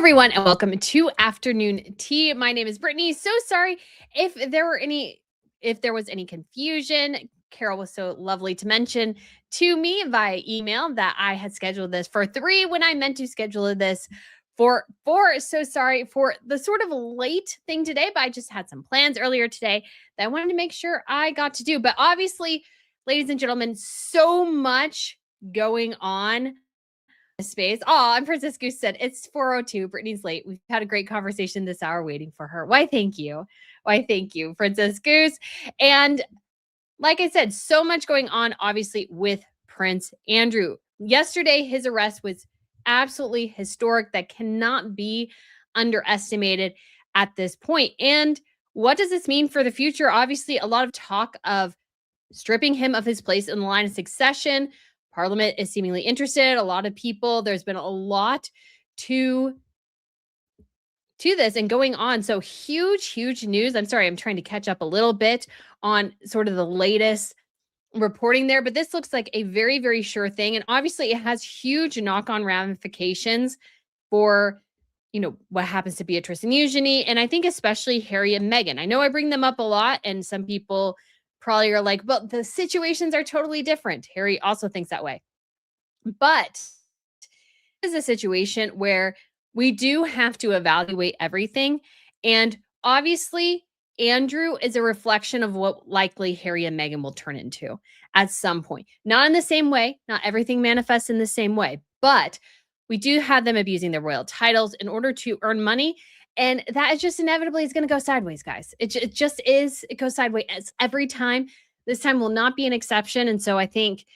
everyone, and welcome to Afternoon Tea. My name is Brittany. So sorry if there was any confusion. Carol was so lovely to mention to me via email that I had scheduled this for 3 when I meant to schedule this for 4. So sorry for the sort of late thing today, but I just had some plans earlier today that I wanted to make sure I got to do. But obviously, ladies and gentlemen, so much going on space. Oh, and Princess Goose said it's 4:02. Brittany's late. We've had a great conversation this hour waiting for her. Why, thank you. Why, thank you, Princess Goose. And like I said, so much going on, obviously, with Prince Andrew. Yesterday, his arrest was absolutely historic. That cannot be underestimated at this point. And what does this mean for the future? Obviously, a lot of talk of stripping him of his place in the line of succession. Parliament is seemingly interested. A lot of people, there's been a lot to this and going on. So huge news. I'm sorry, I'm trying to catch up a little bit on sort of the latest reporting there, but this looks like a very sure thing. And obviously it has huge knock-on ramifications for what happens to Beatrice and Eugenie, and I think especially Harry and Meghan. I know I bring them up a lot, and some people probably are like, well, the situations are totally different. Harry also thinks that way. But this is a situation where we do have to evaluate everything. And obviously, Andrew is a reflection of what likely Harry and Meghan will turn into at some point. Not in the same way. Not everything manifests in the same way. But we do have them abusing their royal titles in order to earn money. And that is just inevitably is going to go sideways, guys. It just is. It goes sideways every time. This time will not be an exception. And so I think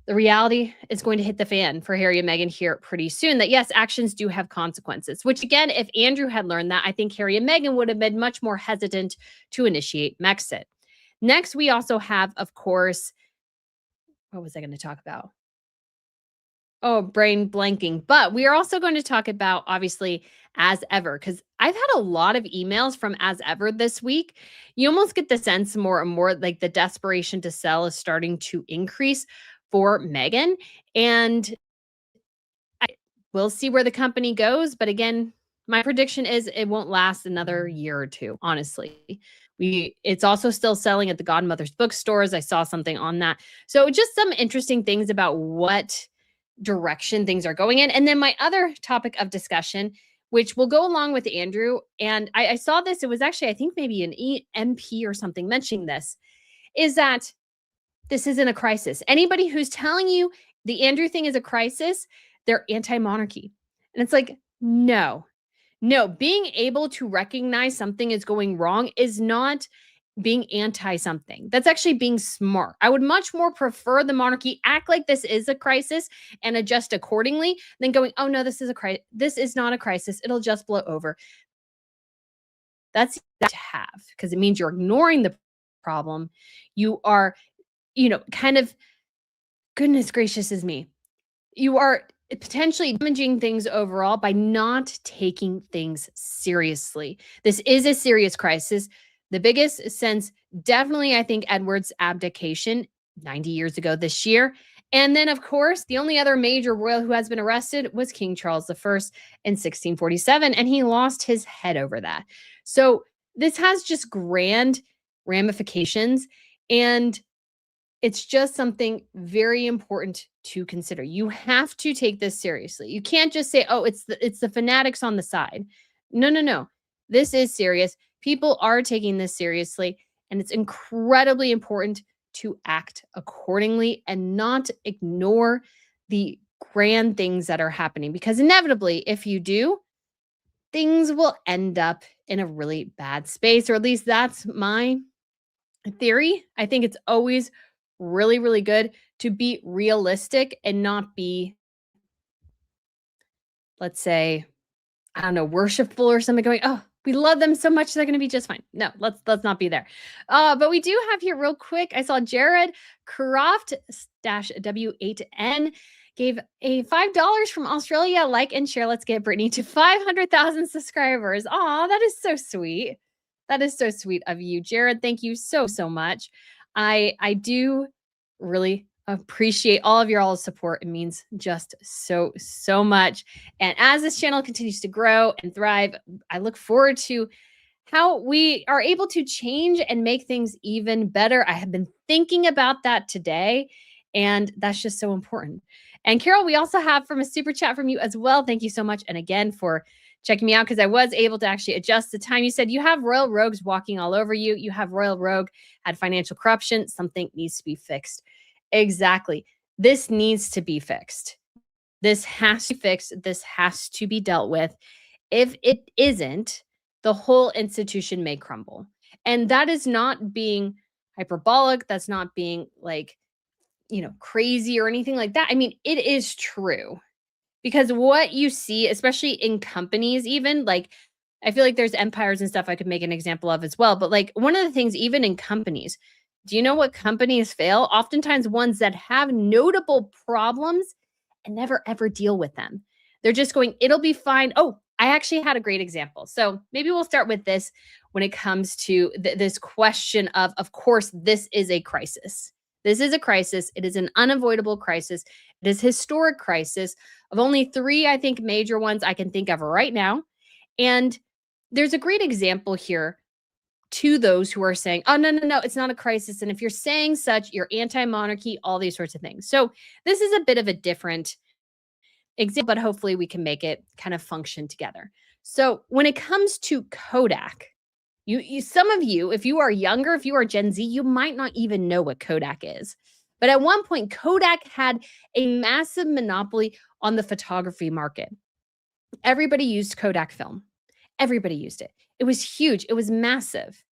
the reality is going to hit the fan for Harry and Meghan here pretty soon, that yes, actions do have consequences, which again, if Andrew had learned that, I think Harry and Meghan would have been much more hesitant to initiate Mexit. Next, we also have, of course, what was I going to talk about? Oh, brain blanking. But we are also going to talk about, obviously, As Ever, because I've had a lot of emails from As Ever this week. You almost get the sense more and more like the desperation to sell is starting to increase for Meghan. And we'll see where the company goes. But again, my prediction is it won't last another year or two, honestly. It's also still selling at the Godmother's bookstores. I saw something on that. So just some interesting things about what direction things are going in. And then my other topic of discussion, which will go along with Andrew, and I saw this, it was actually, I think maybe an MP or something mentioning this, is that this isn't a crisis. Anybody who's telling you the Andrew thing is a crisis, they're anti-monarchy. And it's like, no, being able to recognize something is going wrong is not being anti something. That's actually being smart. I would much more prefer the monarchy act like this is a crisis and adjust accordingly than going, oh no, this is not a crisis. It'll just blow over. That's to have, because it means you're ignoring the problem. You are, kind of, goodness gracious is me. You are potentially damaging things overall by not taking things seriously. This is a serious crisis. The biggest since definitely, I think, Edward's abdication 90 years ago this year. And then, of course, the only other major royal who has been arrested was King Charles I in 1647, and he lost his head over that. So this has just grand ramifications, and it's just something very important to consider. You have to take this seriously. You can't just say, oh, it's the fanatics on the side. No. This is serious. People are taking this seriously, and it's incredibly important to act accordingly and not ignore the grand things that are happening, because inevitably, if you do, things will end up in a really bad space, or at least that's my theory. I think it's always really good to be realistic and not be, let's say, I don't know, worshipful or something, going, oh, we love them so much, they're going to be just fine. No, let's not be there. But we do have here real quick, I saw Jared Croft W8N gave a $5 from Australia. Like and share. Let's get Brittany to 500,000 subscribers. Aw, that is so sweet. That is so sweet of you, Jared. Thank you so much. I do really Appreciate all of your all's support. It means just so, so much. And as this channel continues to grow and thrive, I look forward to how we are able to change and make things even better. I have been thinking about that today, and that's just so important. And Carol, we also have from a super chat from you as well. Thank you so much. And again, for checking me out, because I was able to actually adjust the time. You said you have royal rogues walking all over you. You have royal rogue, had financial corruption. Something needs to be fixed. Exactly. This needs to be fixed. This has to be fixed. This has to be dealt with. If it isn't, the whole institution may crumble. And that is not being hyperbolic. That's not being like, crazy or anything like that. I mean, it is true because what you see, especially in companies, even like, I feel like there's empires and stuff I could make an example of as well. But like one of the things, even in companies, do you know what companies fail? Oftentimes ones that have notable problems and never ever deal with them. They're just going, it'll be fine. Oh, I actually had a great example. So maybe we'll start with this when it comes to this question of course, this is a crisis. This is a crisis. It is an unavoidable crisis. It is historic crisis of only three, I think, major ones I can think of right now. And there's a great example here to those who are saying, oh, no, no, no, it's not a crisis. And if you're saying such, you're anti-monarchy, all these sorts of things. So this is a bit of a different example, but hopefully we can make it kind of function together. So when it comes to Kodak, you some of you, if you are younger, if you are Gen Z, you might not even know what Kodak is. But at one point, Kodak had a massive monopoly on the photography market. Everybody used Kodak film. Everybody used it. It was huge. It was massive.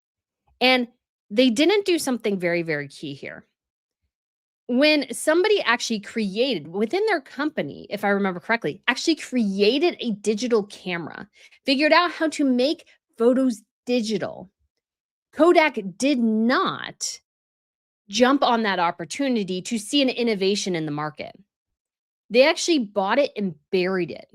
And they didn't do something very, very key here. When somebody actually created within their company, if I remember correctly, actually created a digital camera, figured out how to make photos digital, Kodak did not jump on that opportunity to see an innovation in the market. They actually bought it and buried it.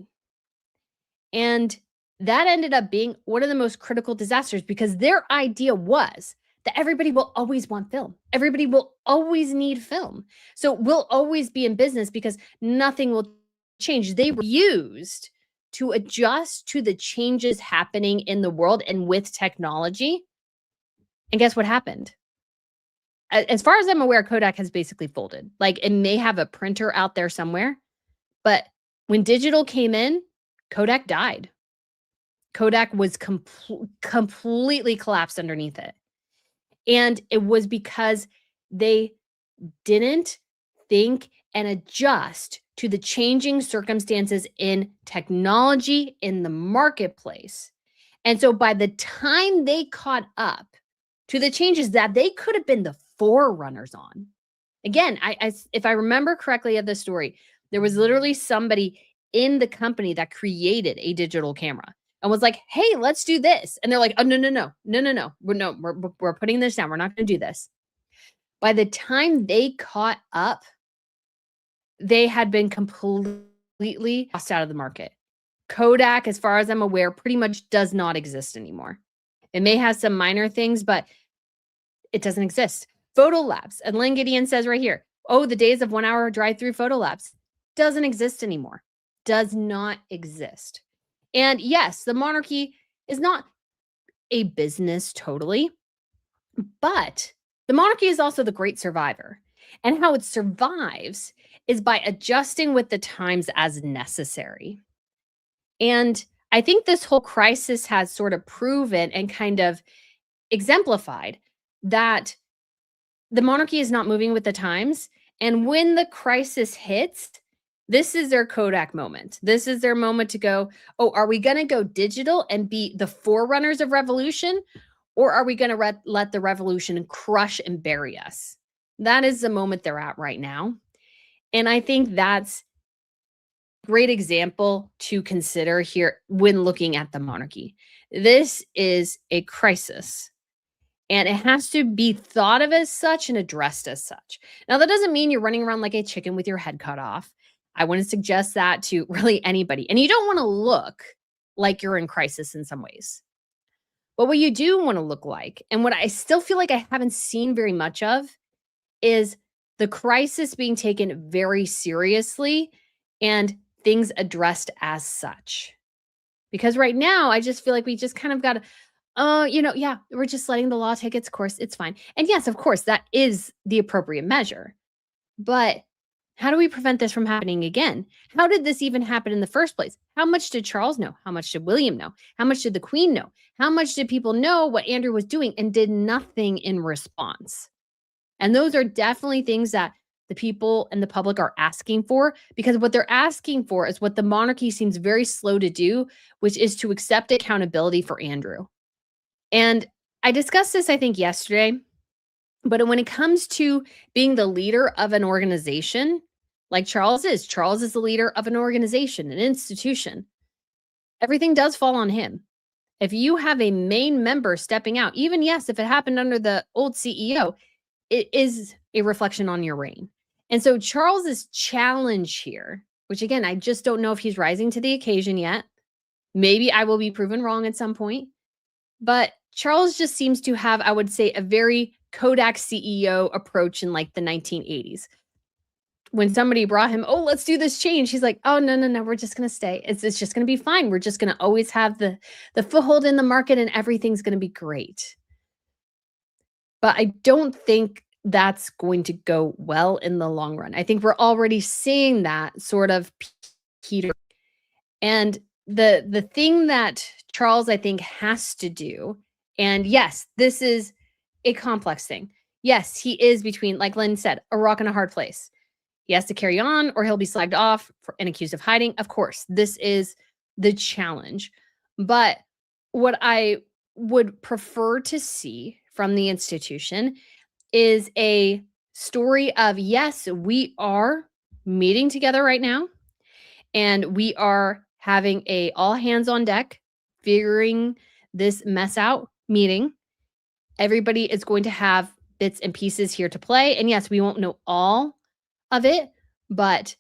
And that ended up being one of the most critical disasters because their idea was that everybody will always want film. Everybody will always need film. So we'll always be in business because nothing will change. They were used to adjust to the changes happening in the world and with technology. And guess what happened? As far as I'm aware, Kodak has basically folded. Like it may have a printer out there somewhere, but when digital came in, Kodak died. Kodak was completely collapsed underneath it. And it was because they didn't think and adjust to the changing circumstances in technology in the marketplace. And so by the time they caught up to the changes that they could have been the forerunners on, again, if I remember correctly of the story, there was literally somebody in the company that created a digital camera and was like, hey, let's do this. And they're like, oh, no, no, no, no, no, no. We're putting this down. We're not going to do this. By the time they caught up, they had been completely lost out of the market. Kodak, as far as I'm aware, pretty much does not exist anymore. It may have some minor things, but it doesn't exist. Photo labs, and Len Gideon says right here, oh, the days of 1 hour drive-through photo labs doesn't exist anymore. Does not exist. And yes, the monarchy is not a business totally, but the monarchy is also the great survivor. And how it survives is by adjusting with the times as necessary. And I think this whole crisis has sort of proven and kind of exemplified that the monarchy is not moving with the times. And when the crisis hits, this is their Kodak moment. This is their moment to go, oh, are we going to go digital and be the forerunners of revolution? Or are we going to let the revolution crush and bury us? That is the moment they're at right now. And I think that's a great example to consider here when looking at the monarchy. This is a crisis. And it has to be thought of as such and addressed as such. Now, that doesn't mean you're running around like a chicken with your head cut off. I wouldn't suggest that to really anybody. And you don't want to look like you're in crisis in some ways. But what you do want to look like, and what I still feel like I haven't seen very much of, is the crisis being taken very seriously and things addressed as such. Because right now, I just feel like we just kind of got to, yeah, we're just letting the law take its course. It's fine. And yes, of course, that is the appropriate measure. But how do we prevent this from happening again? How did this even happen in the first place? How much did Charles know? How much did William know? How much did the Queen know? How much did people know what Andrew was doing and did nothing in response? And those are definitely things that the people and the public are asking for, because what they're asking for is what the monarchy seems very slow to do, which is to accept accountability for Andrew. And I discussed this, I think, yesterday. But when it comes to being the leader of an organization, like Charles is the leader of an organization, an institution. Everything does fall on him. If you have a main member stepping out, even yes, if it happened under the old CEO, it is a reflection on your reign. And so Charles's challenge here, which again, I just don't know if he's rising to the occasion yet. Maybe I will be proven wrong at some point. But Charles just seems to have, I would say, a very Kodak CEO approach in like the 1980s. When somebody brought him, oh, let's do this change. He's like, oh, no, we're just going to stay. It's just going to be fine. We're just going to always have the foothold in the market and everything's going to be great. But I don't think that's going to go well in the long run. I think we're already seeing that sort of peter. And the thing that Charles, I think, has to do, and yes, this is a complex thing. Yes, he is between, like Lynn said, a rock and a hard place. He has to carry on or he'll be slagged off and accused of hiding. Of course, this is the challenge. But what I would prefer to see from the institution is a story of, yes, we are meeting together right now and we are having a all hands on deck, figuring this mess out meeting. Everybody is going to have bits and pieces here to play. And yes, we won't know all of it, but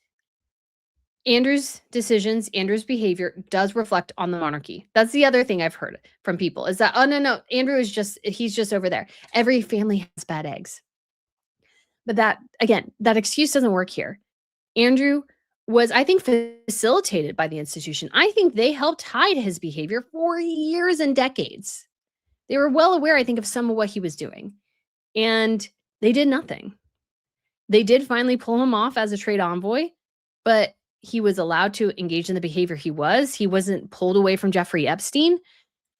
Andrew's decisions, Andrew's behavior does reflect on the monarchy. That's the other thing I've heard from people is that, oh, no, Andrew is he's just over there. Every family has bad eggs. But that, again, that excuse doesn't work here. Andrew was, I think, facilitated by the institution. I think they helped hide his behavior for years and decades. They were well aware, I think, of some of what he was doing. And they did nothing. They did finally pull him off as a trade envoy, but he was allowed to engage in the behavior he was. He wasn't pulled away from Jeffrey Epstein.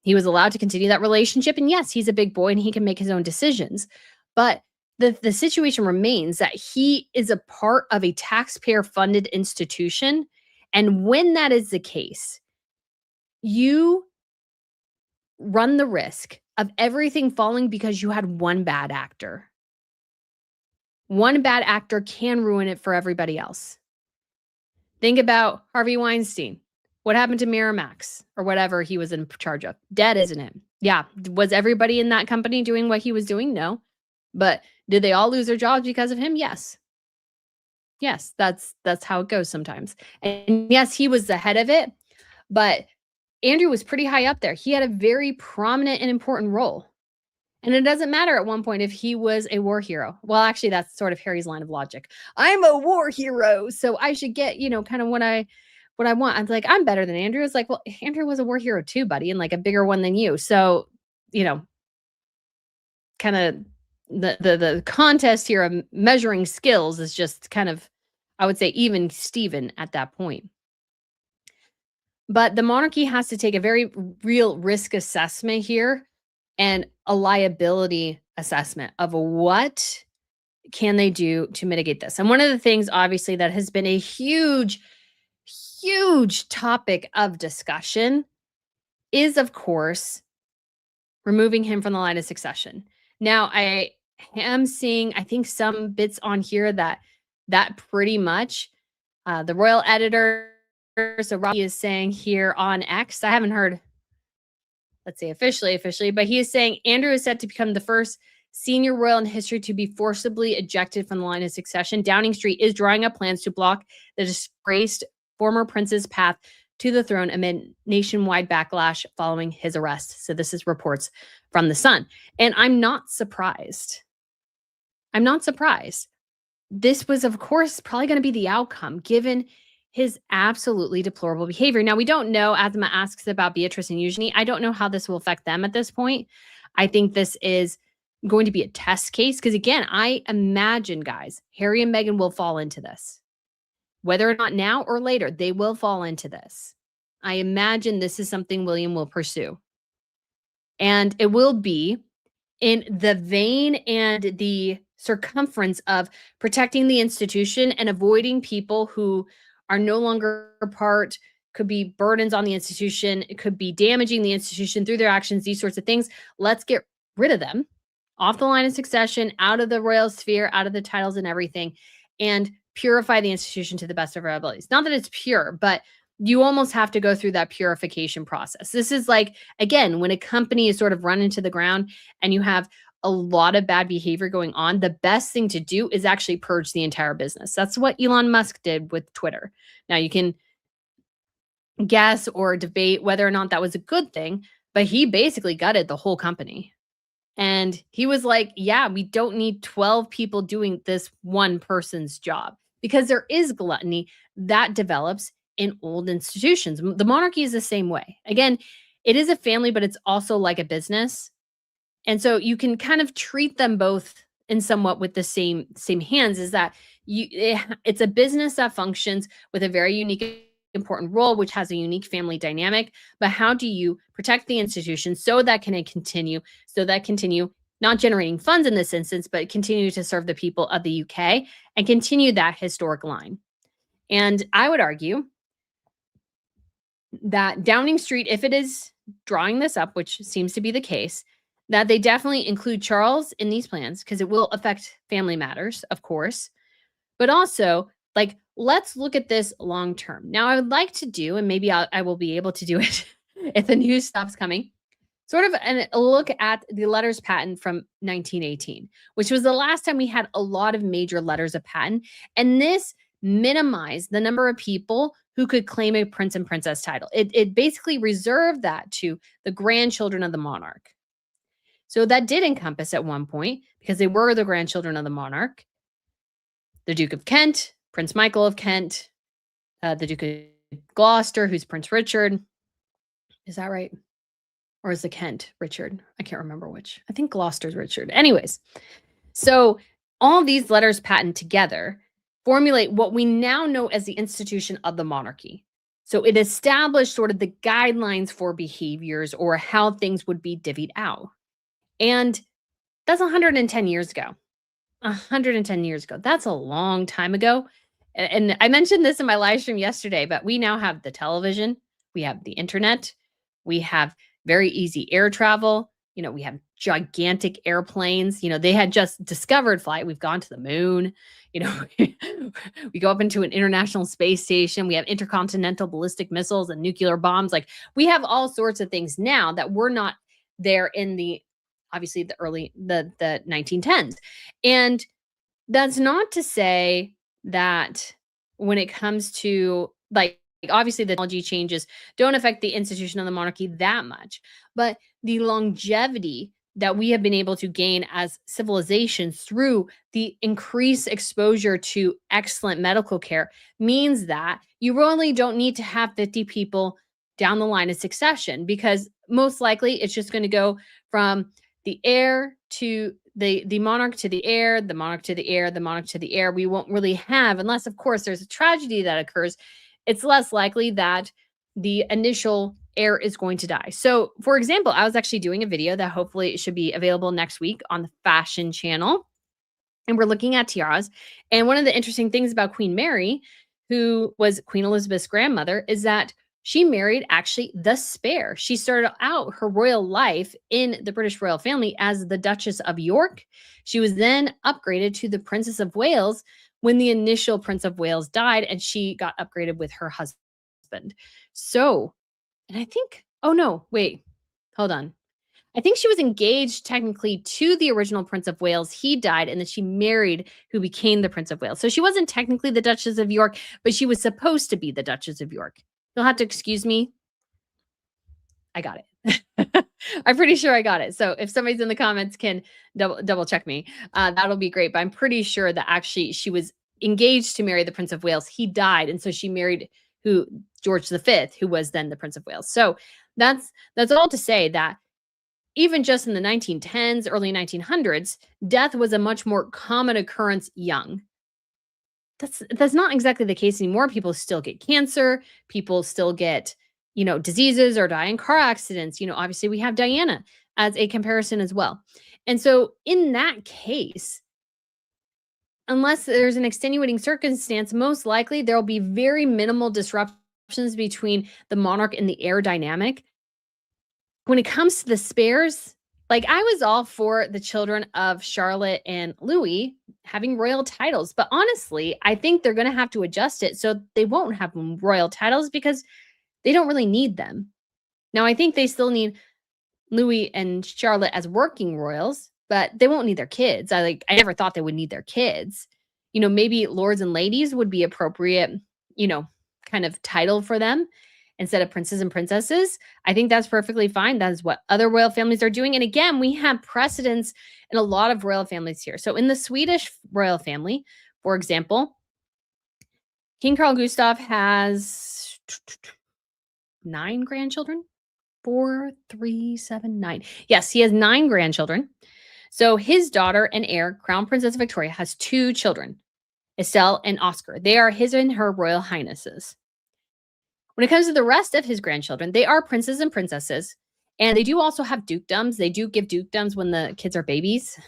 He was allowed to continue that relationship. And yes, he's a big boy and he can make his own decisions. But the situation remains that he is a part of a taxpayer-funded institution. And when that is the case, you run the risk of everything falling because you had one bad actor. One bad actor can ruin it for everybody else. Think about Harvey Weinstein. What happened to Miramax or whatever he was in charge of? Dead, isn't it? Yeah. Was everybody in that company doing what he was doing? No. But did they all lose their jobs because of him? Yes. Yes, that's how it goes sometimes. And yes, he was the head of it, but Andrew was pretty high up there. He had a very prominent and important role. And it doesn't matter at one point if he was a war hero. Well, actually, that's sort of Harry's line of logic. I'm a war hero, so I should get, kind of what I want. I'm like, I'm better than Andrew. It's like, well, Andrew was a war hero too, buddy, and like a bigger one than you. So, kind of the contest here of measuring skills is just kind of, I would say, even Steven at that point. But the monarchy has to take a very real risk assessment here and a liability assessment of what can they do to mitigate this. And one of the things, obviously, that has been a huge, huge topic of discussion is, of course, removing him from the line of succession. Now, I am seeing, I think, some bits on here that pretty much the royal editor, so Robbie is saying here on X, I haven't heard, let's say officially, but he is saying Andrew is set to become the first senior royal in history to be forcibly ejected from the line of succession. Downing Street is drawing up plans to block the disgraced former prince's path to the throne amid nationwide backlash following his arrest. So this is reports from The Sun. And I'm not surprised. this was, of course, probably going to be the outcome given his absolutely deplorable behavior. Now, we don't know, Asma asks about Beatrice and Eugenie. I don't know how this will affect them at this point. I think this is going to be a test case because, again, I imagine, guys, Harry and Meghan will fall into this. Whether or not now or later, they will fall into this. I imagine this is something William will pursue. And it will be in the vein and the circumference of protecting the institution and avoiding people who are no longer part, could be burdens on the institution, it could be damaging the institution through their actions, these sorts of things. Let's get rid of them off the line of succession, out of the royal sphere, out of the titles and everything, and purify the institution to the best of our abilities. Not that it's pure, but you almost have to go through that purification process. This is like, again, when a company is sort of run into the ground and you have a lot of bad behavior going on, the best thing to do is actually purge the entire business. That's what Elon Musk did with Twitter. Now, you can guess or debate whether or not that was a good thing, but he basically gutted the whole company. And he was like, yeah, we don't need 12 people doing this one person's job because there is gluttony that develops in old institutions. The monarchy is the same way. Again, it is a family, but it's also like a business. And so you can kind of treat them both in somewhat with the same hands, is that it's a business that functions with a very unique important role, which has a unique family dynamic. But how do you protect the institution so that can continue, not generating funds in this instance, but continue to serve the people of the UK and continue that historic line? And I would argue that Downing Street, if it is drawing this up, which seems to be the case, that they definitely include Charles in these plans because it will affect family matters, of course, but also, like, let's look at this long term. Now, I would like to do, and maybe I will be able to do it if the news stops coming, sort of a look at the letters patent from 1918, which was the last time we had a lot of major letters of patent. And this minimized the number of people who could claim a prince and princess title. It basically reserved that to the grandchildren of the monarch. So that did encompass at one point, because they were the grandchildren of the monarch, the Duke of Kent, Prince Michael of Kent, the Duke of Gloucester, who's Prince Richard. Is that right? Or is the Kent Richard? I can't remember which. I think Gloucester's Richard. Anyways, so all these letters patent together formulate what we now know as the institution of the monarchy. So it established sort of the guidelines for behaviors or how things would be divvied out. And that's 110 years ago. 110 years ago. That's a long time ago. And I mentioned this in my live stream yesterday, but we now have the television, we have the internet, we have very easy air travel. You know, we have gigantic airplanes. You know, they had just discovered flight. We've gone to the moon. You know, we go up into an international space station. We have intercontinental ballistic missiles and nuclear bombs. Like, we have all sorts of things now that were not there in the, obviously, the 1910s. And that's not to say that when it comes to, like, obviously the technology changes don't affect the institution of the monarchy that much, but the longevity that we have been able to gain as civilizations through the increased exposure to excellent medical care means that you really don't need to have 50 people down the line of succession, because most likely it's just going to go from the heir to the monarch to the heir, the monarch to the heir, the monarch to the heir. We won't really have, unless, of course, there's a tragedy that occurs, it's less likely that the initial heir is going to die. So, for example, I was actually doing a video that hopefully should be available next week on the fashion channel. And we're looking at tiaras. And one of the interesting things about Queen Mary, who was Queen Elizabeth's grandmother, is that she married actually the Spare. She started out her royal life in the British royal family as the Duchess of York. She was then upgraded to the Princess of Wales when the initial Prince of Wales died, and she got upgraded with her husband. So, and I think, oh no, wait, hold on. I think she was engaged technically to the original Prince of Wales. He died, and then she married who became the Prince of Wales. So she wasn't technically the Duchess of York, but she was supposed to be the Duchess of York. You'll have to excuse me. I got I'm pretty sure I got it. So if somebody's in the comments can double check me, that'll be great. But I'm pretty sure that actually she was engaged to marry the Prince of Wales. He died, and so she married who George V, who was then the Prince of Wales. So that's all to say that even just in the 1910s, early 1900s, death was a much more common occurrence young. That's not exactly the case anymore. People still get cancer, people still get, diseases or die in car accidents. Obviously we have Diana as a comparison as well. And so in that case, unless there's an extenuating circumstance, most likely there'll be very minimal disruptions between the monarch and the heir dynamic. When it comes to the spares, like I was all for the children of Charlotte and Louis having royal titles, but honestly, I think they're going to have to adjust it so they won't have royal titles because they don't really need them. Now, I think they still need Louis and Charlotte as working royals, but they won't need their kids. I never thought they would need their kids. Maybe lords and ladies would be appropriate, kind of title for them instead of princes and princesses. I think that's perfectly fine. That is what other royal families are doing. And again, we have precedents in a lot of royal families here. So in the Swedish royal family, for example, King Carl Gustaf has 9 grandchildren. 4, 3, 7, 9. Yes, he has 9 grandchildren. So his daughter and heir, Crown Princess Victoria, has 2 children, Estelle and Oscar. They are his and her royal highnesses. When it comes to the rest of his grandchildren, they are princes and princesses. And they do also have dukedoms. They do give dukedoms when the kids are babies.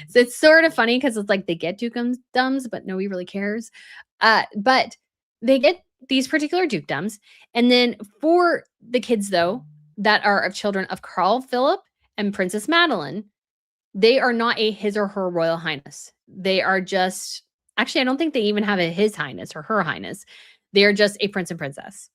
So it's sort of funny because it's like they get dukedoms, but nobody really cares. But they get these particular dukedoms. And then for the kids, though, that are of children of Carl Philip and Princess Madeline, they are not a his or her royal highness. They are just, actually, I don't think they even have a his highness or her highness. They are just a prince and princess.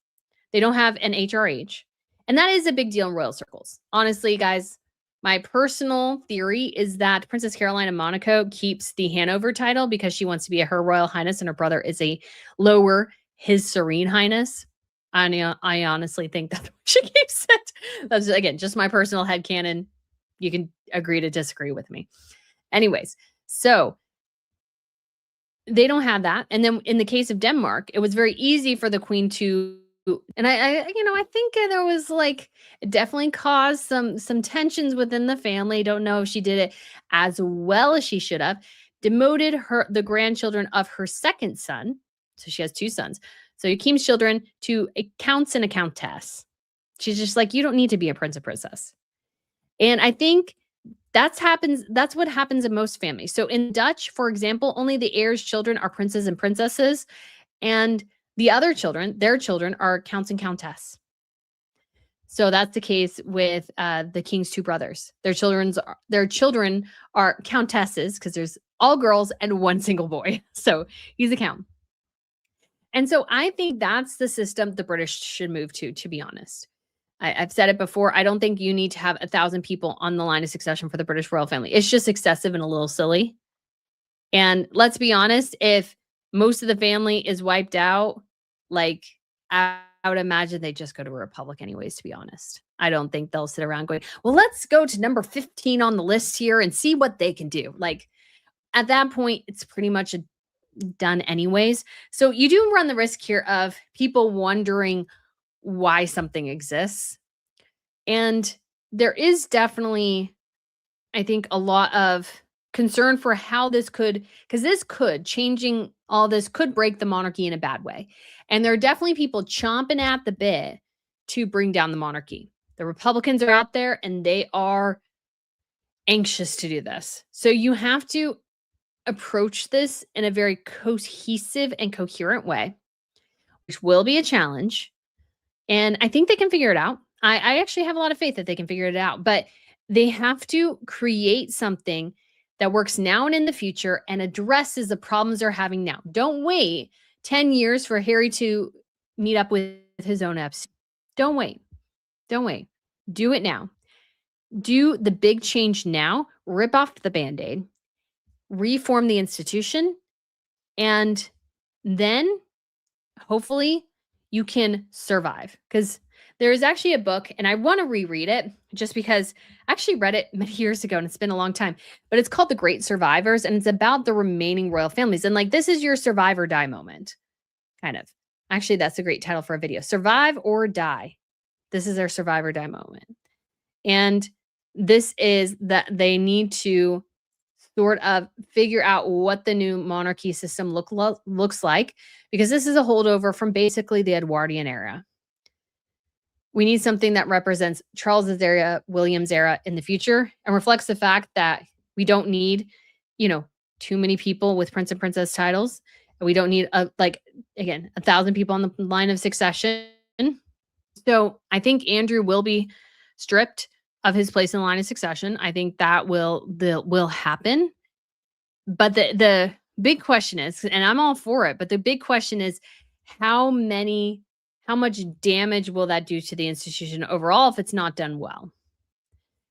They don't have an HRH. And that is a big deal in royal circles. Honestly, guys, my personal theory is that Princess Caroline of Monaco keeps the Hanover title because she wants to be Her Royal Highness and her brother is a lower His Serene Highness. I honestly think that's what she keeps it. That's, again, just my personal headcanon. You can agree to disagree with me. Anyways, so they don't have that. And then in the case of Denmark, it was very easy for the queen to, and I think there was it definitely caused some tensions within the family. Don't know if she did it as well as she should have. Demoted the grandchildren of her second son. So she has 2 sons. So Joachim's children to a counts and a countess. She's just like, you don't need to be a prince or princess. And I think that's what happens in most families. So in Dutch, for example, only the heir's children are princes and princesses, and the other children, their children, are counts and countess. So that's the case with the king's 2 brothers. Their children are countesses because there's all girls and 1 single boy. So he's a count. And so I think that's the system the British should move to be honest. I've said it before. I don't think you need to have 1,000 people on the line of succession for the British royal family. It's just excessive and a little silly. And let's be honest, if most of the family is wiped out, I would imagine they just go to a republic anyways, to be honest. I don't think they'll sit around going, well, let's go to number 15 on the list here and see what they can do. At that point, it's pretty much done anyways. So you do run the risk here of people wondering why something exists. And there is definitely, I think, a lot of concern for how this could, because changing all this could break the monarchy in a bad way. And there are definitely people chomping at the bit to bring down the monarchy. The Republicans are out there and they are anxious to do this. So you have to approach this in a very cohesive and coherent way, which will be a challenge. And I think they can figure it out. I actually have a lot of faith that they can figure it out, but they have to create something that works now and in the future and addresses the problems they're having now. Don't wait 10 years for Harry to meet up with his own Epstein. Don't wait. Don't wait. Do it now. Do the big change now. Rip off the Band-Aid. Reform the institution. And then hopefully you can survive, because There is actually a book, and I want to reread it just because I actually read it many years ago and it's been a long time. But it's called The Great Survivors, and it's about the remaining royal families. And like, this is your survive or die moment, kind of. Actually, that's a great title for a video. Survive or die. This is their survive or die moment. And this is that they need to sort of figure out what the new monarchy system looks like, because this is a holdover from basically the Edwardian era. We need something that represents Charles's era, William's era in the future, and reflects the fact that we don't need, you know, too many people with prince and princess titles. And we don't need like, again, 1,000 people on the line of succession. So I think Andrew will be stripped of his place in the line of succession. I think that will happen. But the big question is, and I'm all for it, but the big question is how much damage will that do to the institution overall if it's not done well?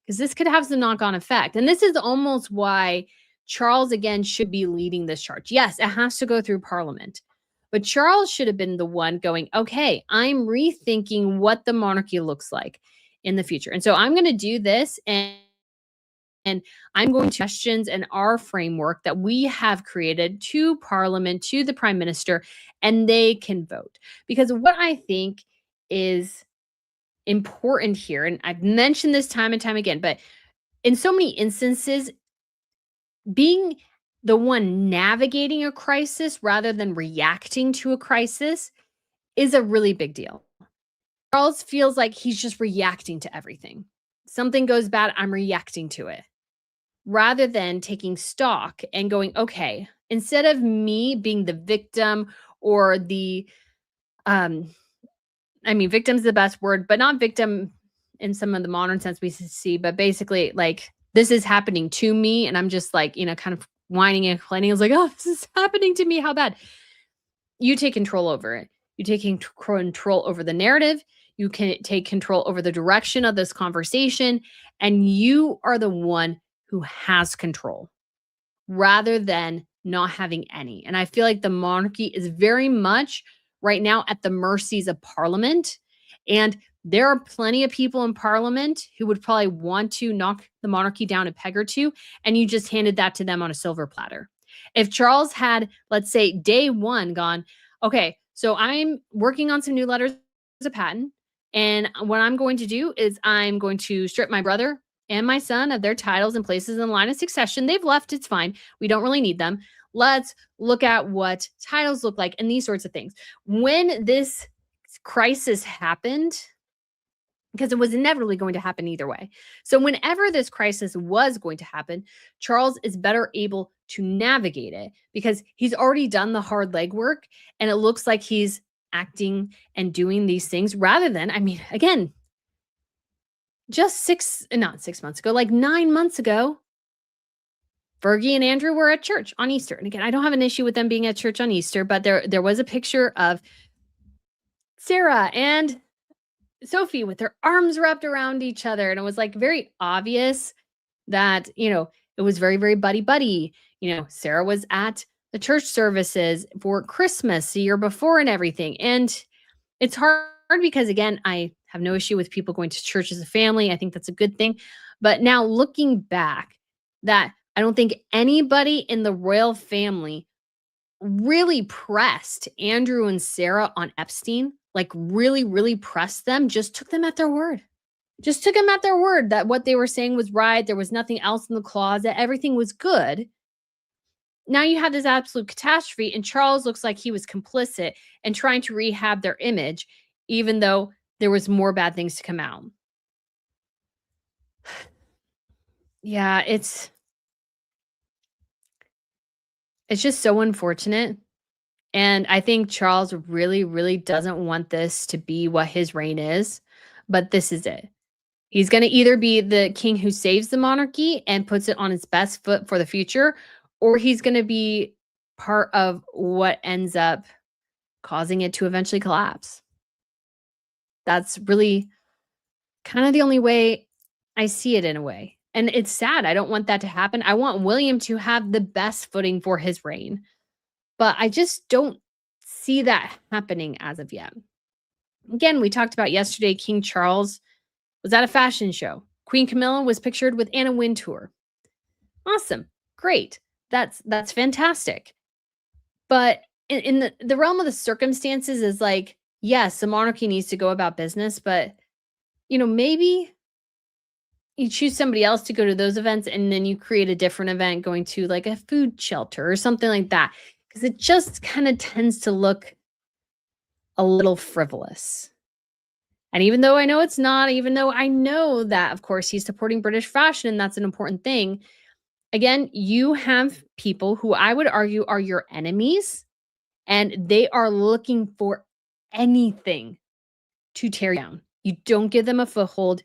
Because this could have some knock-on effect. And this is almost why Charles, again, should be leading this charge. Yes, it has to go through Parliament. But Charles should have been the one going, okay, I'm rethinking what the monarchy looks like in the future. And so I'm going to do this, and I'm going to questions and our framework that we have created to Parliament, to the Prime Minister, and they can vote. Because what I think is important here, and I've mentioned this time and time again, but in so many instances, being the one navigating a crisis rather than reacting to a crisis is a really big deal. Charles feels like he's just reacting to everything. Something goes bad, I'm reacting to it, rather than taking stock and going, okay, instead of me being the victim or victim's the best word, but not victim in some of the modern sense we see, but basically like this is happening to me and I'm just like, kind of whining and complaining. I was like, oh, this is happening to me. How bad? You take control over it. You take control over the narrative. You can take control over the direction of this conversation, and you are the one who has control rather than not having any. And I feel like the monarchy is very much right now at the mercies of Parliament. And there are plenty of people in Parliament who would probably want to knock the monarchy down a peg or two, and you just handed that to them on a silver platter. If Charles had, let's say, day one gone, okay, so I'm working on some new letters of patent, and what I'm going to do is I'm going to strip my brother and my son of their titles and places in the line of succession. They've left, it's fine. We don't really need them. Let's look at what titles look like and these sorts of things. When this crisis happened, because it was inevitably going to happen either way. So whenever this crisis was going to happen, Charles is better able to navigate it because he's already done the hard legwork, and it looks like he's acting and doing these things rather than, again, just not 6 months ago, like 9 months ago, Fergie and Andrew were at church on Easter. And again, I don't have an issue with them being at church on Easter, but there was a picture of Sarah and Sophie with their arms wrapped around each other. And it was like very obvious that, it was very, very buddy. Sarah was at the church services for Christmas the year before and everything. And it's hard because, again, I have no issue with people going to church as a family. I think that's a good thing. But now looking back, that I don't think anybody in the royal family really pressed Andrew and Sarah on Epstein, like really, really pressed them, just took them at their word. Just took them at their word that what they were saying was right. There was nothing else in the closet. Everything was good. Now you have this absolute catastrophe, and Charles looks like he was complicit and trying to rehab their image, even though there was more bad things to come out. Yeah, it's just so unfortunate. And I think Charles really, really doesn't want this to be what his reign is, but this is it. He's going to either be the king who saves the monarchy and puts it on its best foot for the future, or he's going to be part of what ends up causing it to eventually collapse. That's really kind of the only way I see it in a way. And it's sad. I don't want that to happen. I want William to have the best footing for his reign. But I just don't see that happening as of yet. Again, we talked about yesterday, King Charles was at a fashion show. Queen Camilla was pictured with Anna Wintour. Awesome. Great. That's fantastic. But in the realm of the circumstances is like, yes, the monarchy needs to go about business, but maybe you choose somebody else to go to those events and then you create a different event going to like a food shelter or something like that. Because it just kind of tends to look a little frivolous. And even though I know it's not, even though I know that, of course, he's supporting British fashion and that's an important thing, again, you have people who I would argue are your enemies and they are looking for anything to tear you down. You don't give them a foothold.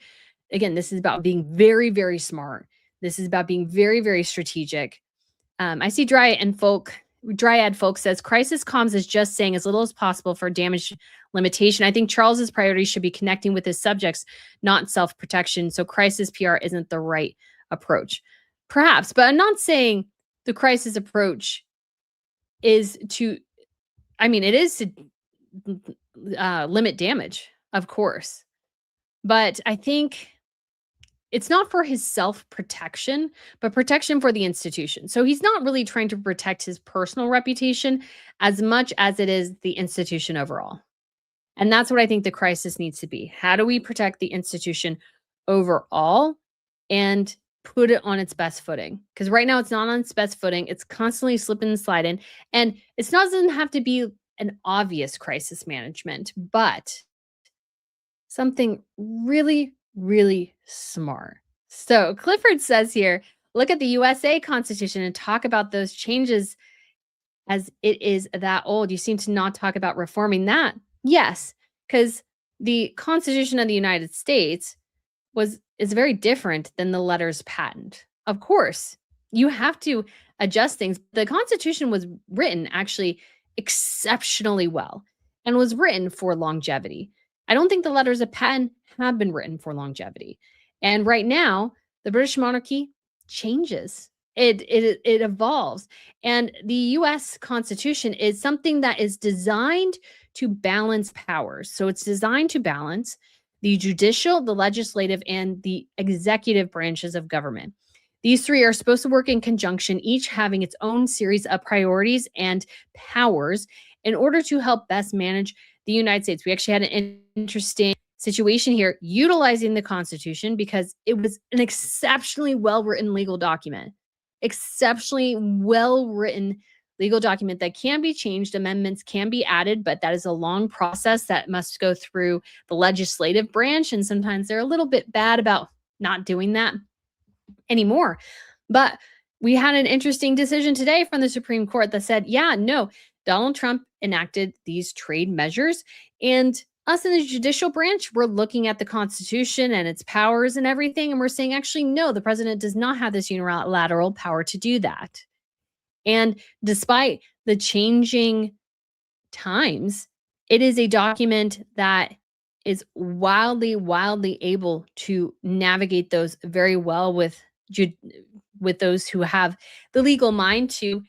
Again, this is about being very, very smart. This is about being very, very strategic. I see Dryad folk says crisis comms is just saying as little as possible for damage limitation. I think Charles's priority should be connecting with his subjects, not self-protection. So crisis PR isn't the right approach. Perhaps, but I'm not saying the crisis approach is to, it is to limit damage, of course. But I think it's not for his self-protection, but protection for the institution. So he's not really trying to protect his personal reputation as much as it is the institution overall. And that's what I think the crisis needs to be. How do we protect the institution overall and put it on its best footing? Because right now it's not on its best footing. It's constantly slipping and sliding. And it doesn't have to be an obvious crisis management, but something really, really smart. So Clifford says here, look at the USA Constitution and talk about those changes as it is that old. You seem to not talk about reforming that. Yes, because the Constitution of the United States is very different than the letters patent. Of course, you have to adjust things. The Constitution was written actually exceptionally well and was written for longevity. I don't think the letters of patent have been written for longevity. And right now, the British monarchy changes. It evolves. And the US Constitution is something that is designed to balance powers. So it's designed to balance the judicial, the legislative, and the executive branches of government. These three are supposed to work in conjunction, each having its own series of priorities and powers in order to help best manage the United States. We actually had an interesting situation here utilizing the Constitution because it was an exceptionally well-written legal document. Exceptionally well-written legal document that can be changed, amendments can be added, but that is a long process that must go through the legislative branch, and sometimes they're a little bit bad about not doing that anymore. But we had an interesting decision today from the Supreme Court that said, yeah, no, Donald Trump enacted these trade measures, and us in the judicial branch, we're looking at the Constitution and its powers and everything, and we're saying, actually, no, the president does not have this unilateral power to do that. And despite the changing times, it is a document that is wildly, wildly able to navigate those very well with those who have the legal mind to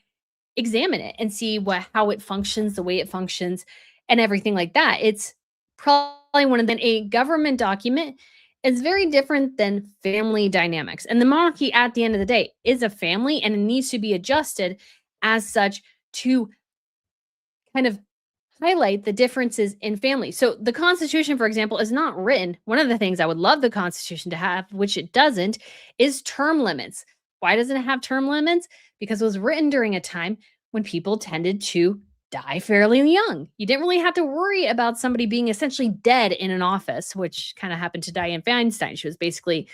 examine it and see how it functions, the way it functions, and everything like that. It's probably one of a government document is very different than family dynamics. And the monarchy, at the end of the day, is a family and it needs to be adjusted as such to kind of highlight the differences in family. So the Constitution, for example, is not written. One of the things I would love the Constitution to have, which it doesn't, is term limits. Why doesn't it have term limits? Because it was written during a time when people tended to die fairly young. You didn't really have to worry about somebody being essentially dead in an office, which kind of happened to Dianne Feinstein. She was basically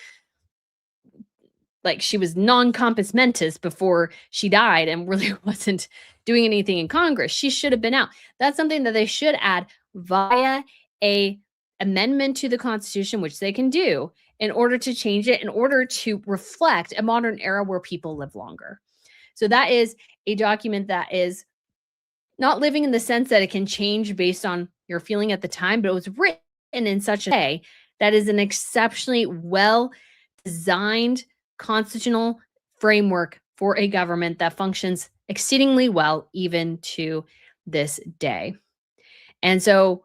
like she was non-compos mentis before she died and really wasn't doing anything in Congress. She should have been out. That's something that they should add via a amendment to the Constitution, which they can do in order to change it, in order to reflect a modern era where people live longer. So that is a document that is not living in the sense that it can change based on your feeling at the time, but it was written in such a way that is an exceptionally well designed constitutional framework for a government that functions exceedingly well even to this day. And so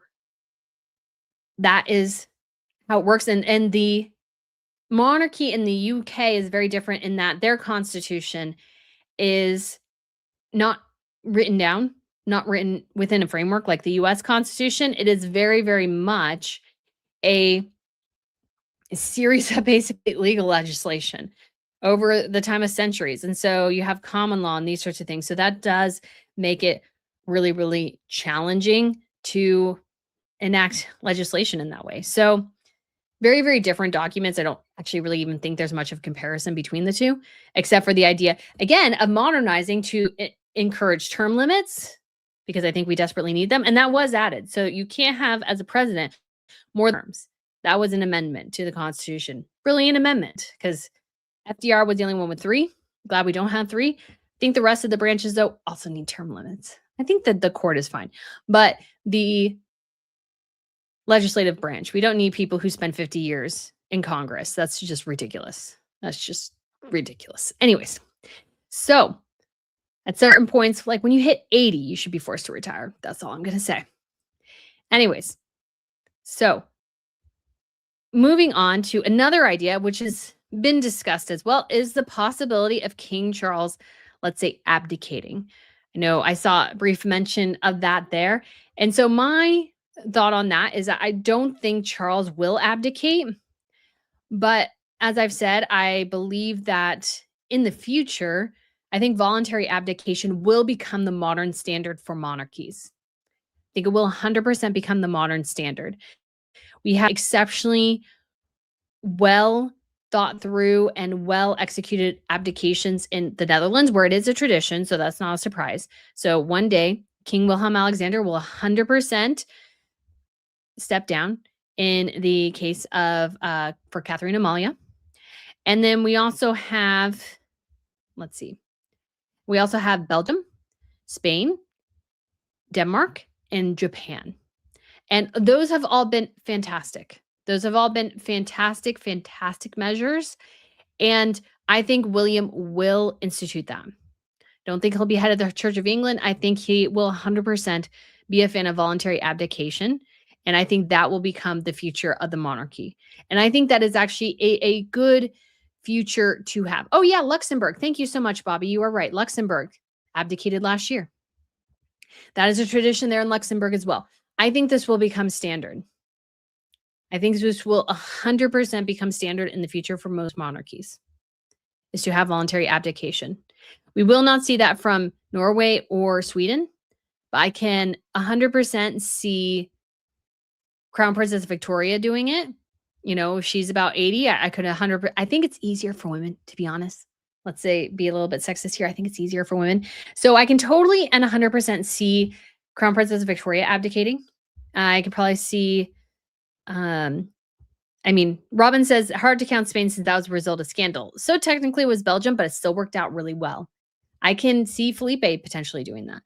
that is how it works. And the monarchy in the UK is very different in that their constitution is not written down, not written within a framework like the US Constitution. It is very, very much a series of basically legal legislation over the time of centuries. And so you have common law and these sorts of things. So that does make it really, really challenging to enact legislation in that way. So very, very different documents. I don't actually really even think there's much of comparison between the two, except for the idea, again, of modernizing to encourage term limits, because I think we desperately need them. And that was added. So you can't have, as a president, more terms. That was an amendment to the Constitution. Brilliant amendment, because FDR was the only one with 3. Glad we don't have 3. I think the rest of the branches, though, also need term limits. I think that the court is fine. But the legislative branch, we don't need people who spend 50 years in Congress. That's just ridiculous. That's just ridiculous. Anyways, so at certain points, like when you hit 80, you should be forced to retire. That's all I'm going to say. Anyways, so moving on to another idea, which has been discussed as well, is the possibility of King Charles, let's say, abdicating. I know I saw a brief mention of that there. And so my thought on that is that I don't think Charles will abdicate. But as I've said, I believe that in the future, I think voluntary abdication will become the modern standard for monarchies. I think it will 100% become the modern standard. We have exceptionally well thought through and well executed abdications in the Netherlands, where it is a tradition. So that's not a surprise. So one day, King Wilhelm Alexander will 100% step down in the case of for Catherine Amalia. And then we also have, let's see, we also have Belgium, Spain, Denmark, and Japan. And those have all been fantastic. Those have all been fantastic, fantastic measures. And I think William will institute them. Don't think he'll be head of the Church of England. I think he will 100% be a fan of voluntary abdication. And I think that will become the future of the monarchy. And I think that is actually a good future to have. Oh, yeah, Luxembourg. Thank you so much, Bobby. You are right. Luxembourg abdicated last year. That is a tradition there in Luxembourg as well. I think this will become standard. I think this will 100% become standard in the future for most monarchies, is to have voluntary abdication. We will not see that from Norway or Sweden, but I can 100% see Crown Princess Victoria doing it. You know, if she's about 80, I could 100%. I think it's easier for women, to be honest. Let's say, be a little bit sexist here. I think it's easier for women. So I can totally and 100% see Crown Princess Victoria abdicating. I could probably see, I mean, Robin says, hard to count Spain since that was a result of scandal. So technically it was Belgium, but it still worked out really well. I can see Felipe potentially doing that.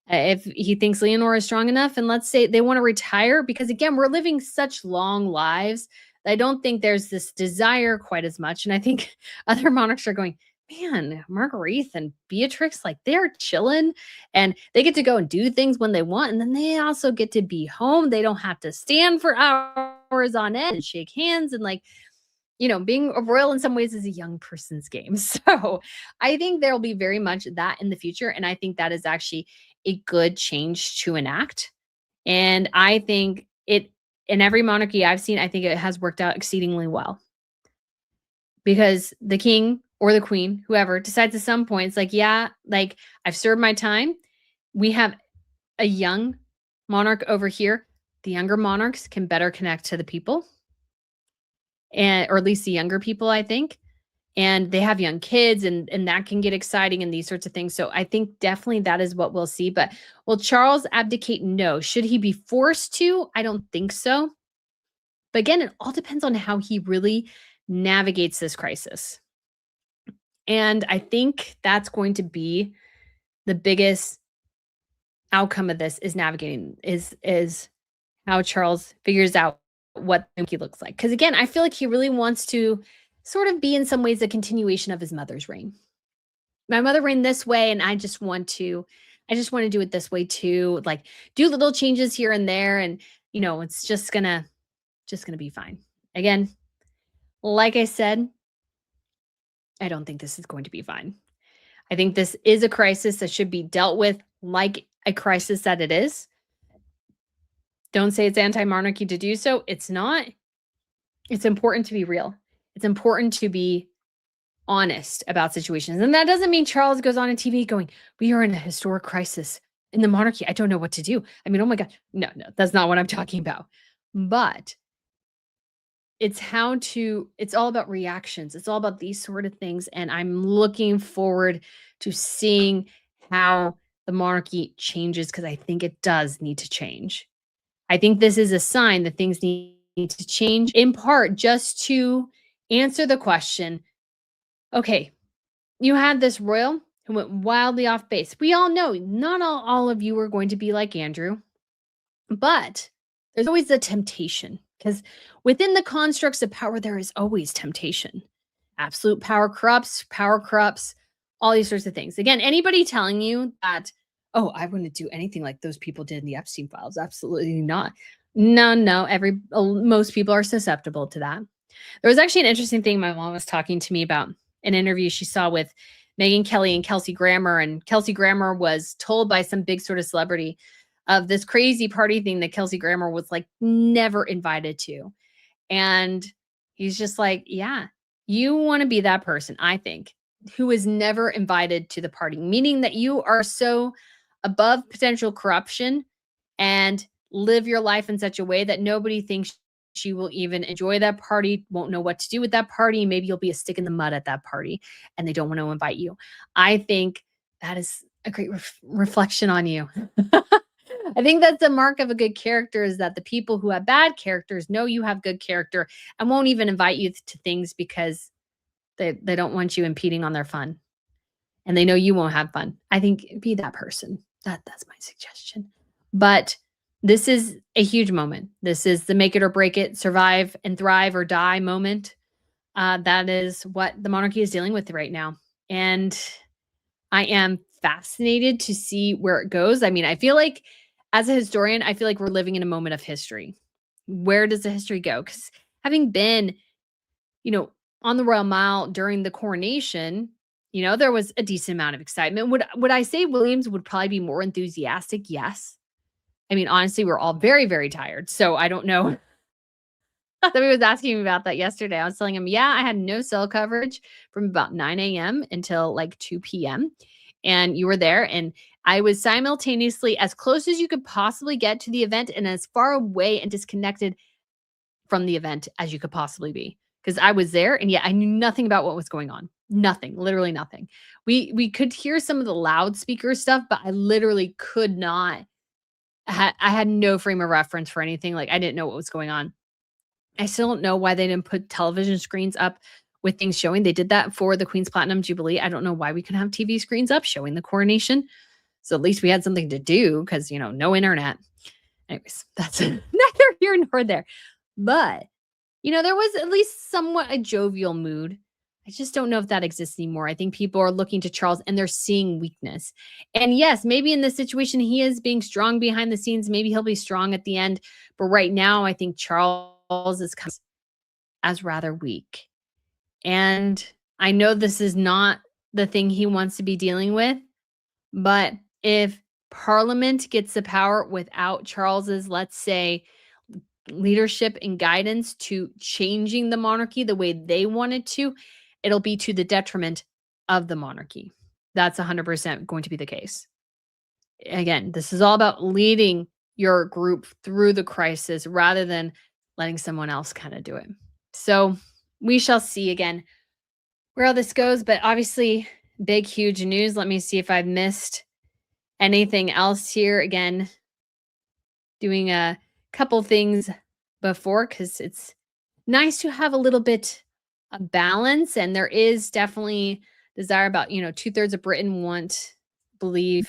If he thinks Leonor is strong enough, and let's say they want to retire, because again, we're living such long lives that I don't think there's this desire quite as much. And I think other monarchs are going, man, Marguerite and Beatrix, like they're chilling and they get to go and do things when they want. And then they also get to be home. They don't have to stand for hours on end and shake hands. And like, you know, being a royal in some ways is a young person's game. So I think there will be very much that in the future. And I think that is actually a good change to enact. And I think it, in every monarchy I've seen, I think it has worked out exceedingly well. Because the king or the queen, whoever, decides at some point, it's like, yeah, like I've served my time. We have a young monarch over here. The younger monarchs can better connect to the people, and or at least the younger people, I think. And they have young kids, and that can get exciting and these sorts of things. So I think definitely that is what we'll see. But will Charles abdicate? No. Should he be forced to? I don't think so. But again, it all depends on how he really navigates this crisis. And I think that's going to be the biggest outcome of this, is navigating, is how Charles figures out what he looks like. Because again, I feel like he really wants to sort of be in some ways a continuation of his mother's reign. My mother reigned this way, and I just want to do it this way too. Like do little changes here and there. And, you know, it's just gonna just going to be fine. Again, like I said, I don't think this is going to be fine. I think this is a crisis that should be dealt with like a crisis that it is. Don't say it's anti-monarchy to do so. It's not. It's important to be real. It's important to be honest about situations. And that doesn't mean Charles goes on TV going, "We are in a historic crisis in the monarchy. I don't know what to do." I mean, oh my God. No, that's not what I'm talking about. But it's all about reactions. It's all about these sort of things. And I'm looking forward to seeing how the monarchy changes because I think it does need to change. I think this is a sign that things need to change in part just to answer the question, okay, you had this royal who went wildly off base. We all know not all of you are going to be like Andrew, but there's always the temptation because within the constructs of power, there is always temptation. Absolute power corrupts, all these sorts of things. Again, anybody telling you that, oh, I wouldn't do anything like those people did in the Epstein files, absolutely not. No, most people are susceptible to that. There was actually an interesting thing my mom was talking to me about an interview she saw with Meghan Kelly and Kelsey Grammer. And Kelsey Grammer was told by some big sort of celebrity of this crazy party thing that Kelsey Grammer was like never invited to. And he's just like, yeah, you want to be that person, I think, who is never invited to the party, meaning that you are so above potential corruption and live your life in such a way that nobody thinks she will even enjoy that party, won't know what to do with that party. Maybe you'll be a stick in the mud at that party and they don't want to invite you. I think that is a great reflection on you. I think that's the mark of a good character is that the people who have bad characters know you have good character and won't even invite you to things because they don't want you impeding on their fun. And they know you won't have fun. I think be that person. That's my suggestion. But this is a huge moment. This is the make it or break it, survive and thrive or die moment. That is what the monarchy is dealing with right now. And I am fascinated to see where it goes. I mean, I feel like as a historian, I feel like we're living in a moment of history. Where does the history go? Because having been, on the Royal Mile during the coronation, there was a decent amount of excitement. Would I say Williams would probably be more enthusiastic? Yes. I mean, honestly, we're all very, very tired. So I don't know. Somebody was asking me about that yesterday. I was telling him, yeah, I had no cell coverage from about 9 a.m. until like 2 p.m. And you were there. And I was simultaneously as close as you could possibly get to the event and as far away and disconnected from the event as you could possibly be. Because I was there and yet I knew nothing about what was going on. Nothing, literally nothing. We could hear some of the loudspeaker stuff, but I literally could not. I had no frame of reference for anything. Like I didn't know what was going on. I still don't know why they didn't put television screens up with things showing. They did that for the Queen's Platinum Jubilee. I don't know why we couldn't have TV screens up showing the coronation. So at least we had something to do because, no internet. Anyways, that's neither here nor there. But, there was at least somewhat a jovial mood. I just don't know if that exists anymore. I think people are looking to Charles and they're seeing weakness. And yes, maybe in this situation, he is being strong behind the scenes. Maybe he'll be strong at the end. But right now, I think Charles is kind of as rather weak. And I know this is not the thing he wants to be dealing with. But if Parliament gets the power without Charles's, let's say, leadership and guidance to changing the monarchy the way they want it to, it'll be to the detriment of the monarchy. That's 100% going to be the case. Again, this is all about leading your group through the crisis rather than letting someone else kind of do it. So we shall see again where all this goes. But obviously, big, huge news. Let me see if I've missed anything else here. Again, doing a couple things before because it's nice to have a little bit of balance. And there is definitely desire about, 2/3 of Britain believe,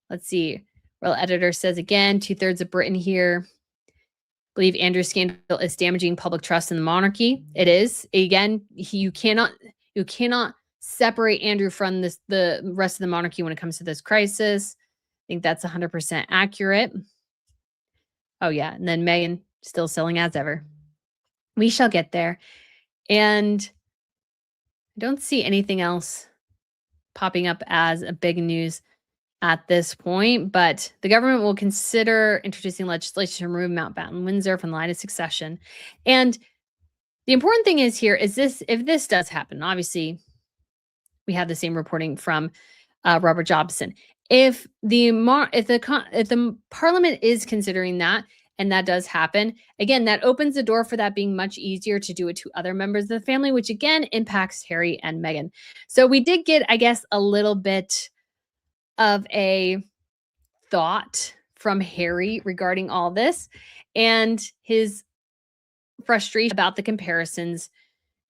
let's see, Royal Editor says again, 2/3 of Britain here believe Andrew's scandal is damaging public trust in the monarchy. It is. Again, you cannot separate Andrew from the rest of the monarchy when it comes to this crisis. I think that's 100% accurate. Oh, yeah. And then Meghan still selling as ever. We shall get there. And I don't see anything else popping up as a big news at this point, but the government will consider introducing legislation to remove Mountbatten Windsor from the line of succession. And the important thing is here is this: if this does happen, obviously we have the same reporting from Robert Jobson. If the Parliament is considering that, and that does happen, again, that opens the door for that being much easier to do it to other members of the family, which again impacts Harry and Meghan. So we did get, I guess, a little bit of a thought from Harry regarding all this and his frustration about the comparisons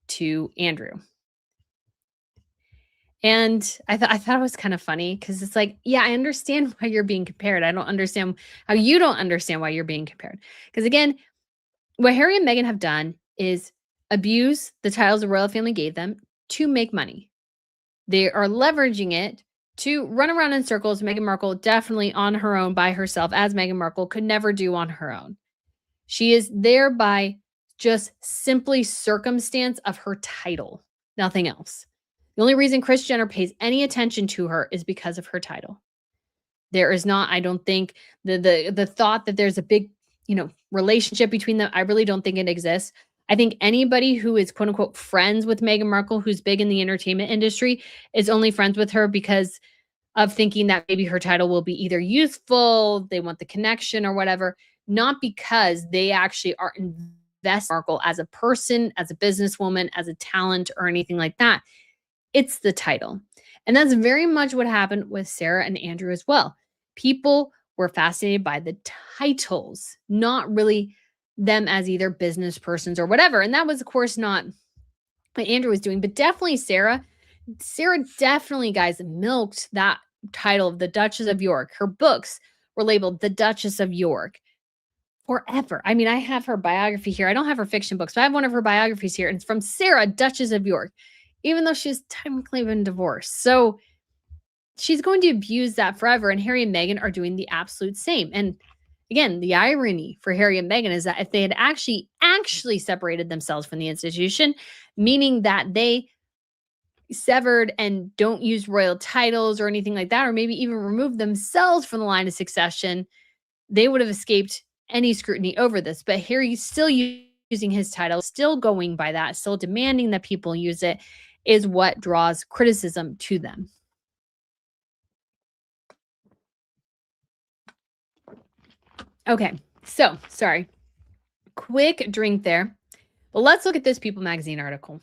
to Andrew. And I thought it was kind of funny because it's like, yeah, I understand why you're being compared. I don't understand how you don't understand why you're being compared. Because again, what Harry and Meghan have done is abuse the titles the royal family gave them to make money. They are leveraging it to run around in circles. Meghan Markle definitely on her own by herself, as Meghan Markle could never do on her own. She is there by just simply circumstance of her title, nothing else. The only reason Kris Jenner pays any attention to her is because of her title. There is not, I don't think, the thought that there's a big, relationship between them. I really don't think it exists. I think anybody who is quote unquote friends with Meghan Markle, who's big in the entertainment industry, is only friends with her because of thinking that maybe her title will be either useful, they want the connection or whatever, not because they actually are invested in Markle as a person, as a businesswoman, as a talent, or anything like that. It's the title. And that's very much what happened with Sarah and Andrew as well. People were fascinated by the titles, not really them as either business persons or whatever. And that was, of course, not what Andrew was doing, but definitely Sarah. Sarah definitely, guys, milked that title of the Duchess of York. Her books were labeled the Duchess of York forever. I mean, I have her biography here. I don't have her fiction books, but I have one of her biographies here, and it's from Sarah, Duchess of York, even though she's technically been divorced. So she's going to abuse that forever. And Harry and Meghan are doing the absolute same. And again, the irony for Harry and Meghan is that if they had actually separated themselves from the institution, meaning that they severed and don't use royal titles or anything like that, or maybe even remove themselves from the line of succession, they would have escaped any scrutiny over this. But Harry's still using his title, still going by that, still demanding that people use it, is what draws criticism to them. Okay, so sorry. Quick drink there. Well, let's look at this People magazine article.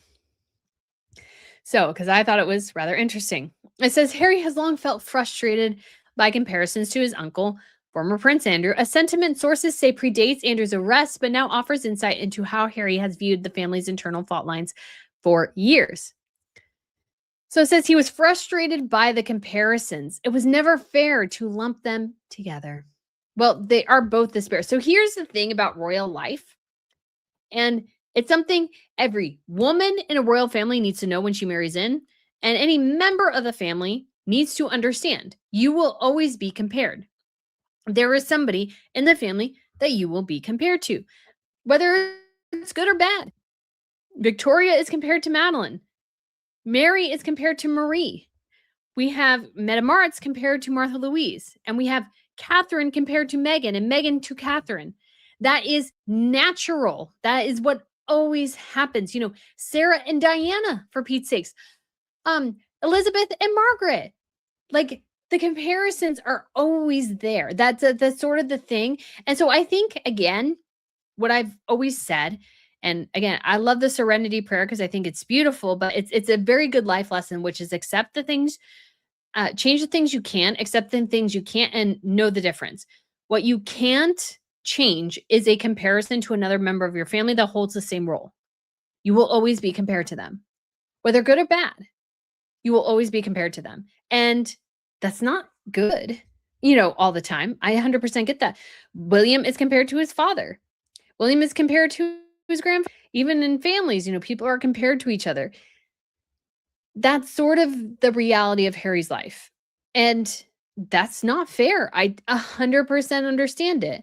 So, because I thought it was rather interesting. It says Harry has long felt frustrated by comparisons to his uncle, former Prince Andrew, a sentiment sources say predates Andrew's arrest, but now offers insight into how Harry has viewed the family's internal fault lines for years. So it says he was frustrated by the comparisons. It was never fair to lump them together. Well, they are both despair. So here's the thing about royal life. And it's something every woman in a royal family needs to know when she marries in. And any member of the family needs to understand. You will always be compared. There is somebody in the family that you will be compared to, whether it's good or bad. Victoria is compared to Madeline. Mary is compared to Marie. We have Metamartz compared to Martha Louise. And we have Catherine compared to Meghan and Meghan to Catherine. That is natural. That is what always happens. Sarah and Diana, for Pete's sakes. Elizabeth and Margaret. Like, the comparisons are always there. That's sort of the thing. And so I think, again, what I've always said, and again, I love the serenity prayer because I think it's beautiful, but it's a very good life lesson, which is accept the things, change the things you can, accept the things you can't, and know the difference. What you can't change is a comparison to another member of your family that holds the same role. You will always be compared to them, whether good or bad. You will always be compared to them. And that's not good, all the time. I 100% get that. William is compared to his father. William is compared to his grandfather. Even in families, people are compared to each other. That's sort of the reality of Harry's life. And that's not fair. I 100% understand it.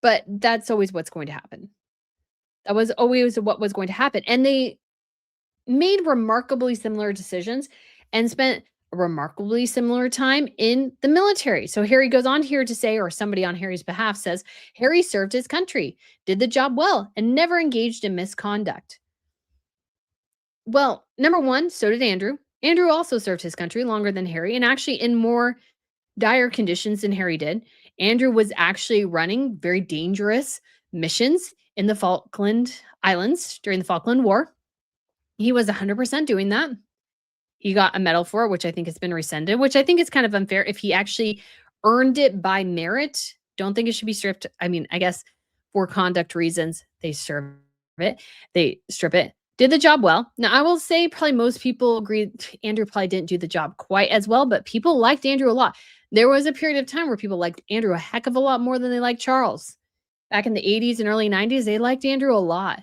But that's always what's going to happen. That was always what was going to happen. And they made remarkably similar decisions and spent a remarkably similar time in the military. So Harry goes on here to say, or somebody on Harry's behalf says, Harry served his country, did the job well, and never engaged in misconduct. Well, number one, so did Andrew. Andrew also served his country longer than Harry, and actually in more dire conditions than Harry did. Andrew was actually running very dangerous missions in the Falkland Islands during the Falkland War. He was 100% doing that. He got a medal for it, which I think has been rescinded, which I think is kind of unfair. If he actually earned it by merit, don't think it should be stripped. I mean, I guess for conduct reasons, they serve it. They strip it. Did the job well. Now, I will say probably most people agree Andrew probably didn't do the job quite as well, but people liked Andrew a lot. There was a period of time where people liked Andrew a heck of a lot more than they liked Charles. Back in the 80s and early 90s, they liked Andrew a lot.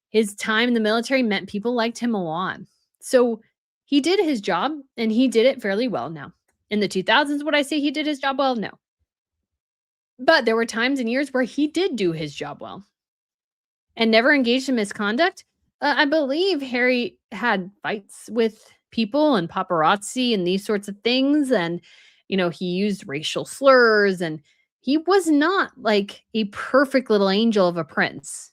His time in the military meant people liked him a lot. So he did his job and he did it fairly well. Now, in the 2000s, would I say he did his job well? No. But there were times and years where he did do his job well and never engaged in misconduct. I believe Harry had fights with people and paparazzi and these sorts of things. And, he used racial slurs and he was not like a perfect little angel of a prince.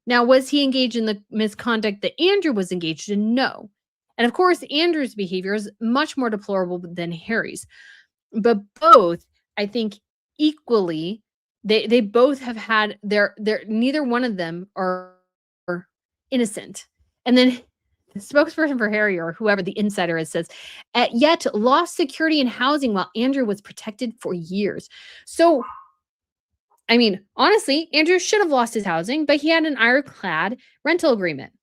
Now, was he engaged in the misconduct that Andrew was engaged in? No. And of course, Andrew's behavior is much more deplorable than Harry's. But both, I think, equally, they both have had their neither one of them are innocent. And then the spokesperson for Harry or whoever the insider is says, yet lost security and housing while Andrew was protected for years. So, I mean, honestly, Andrew should have lost his housing, but he had an ironclad rental agreement.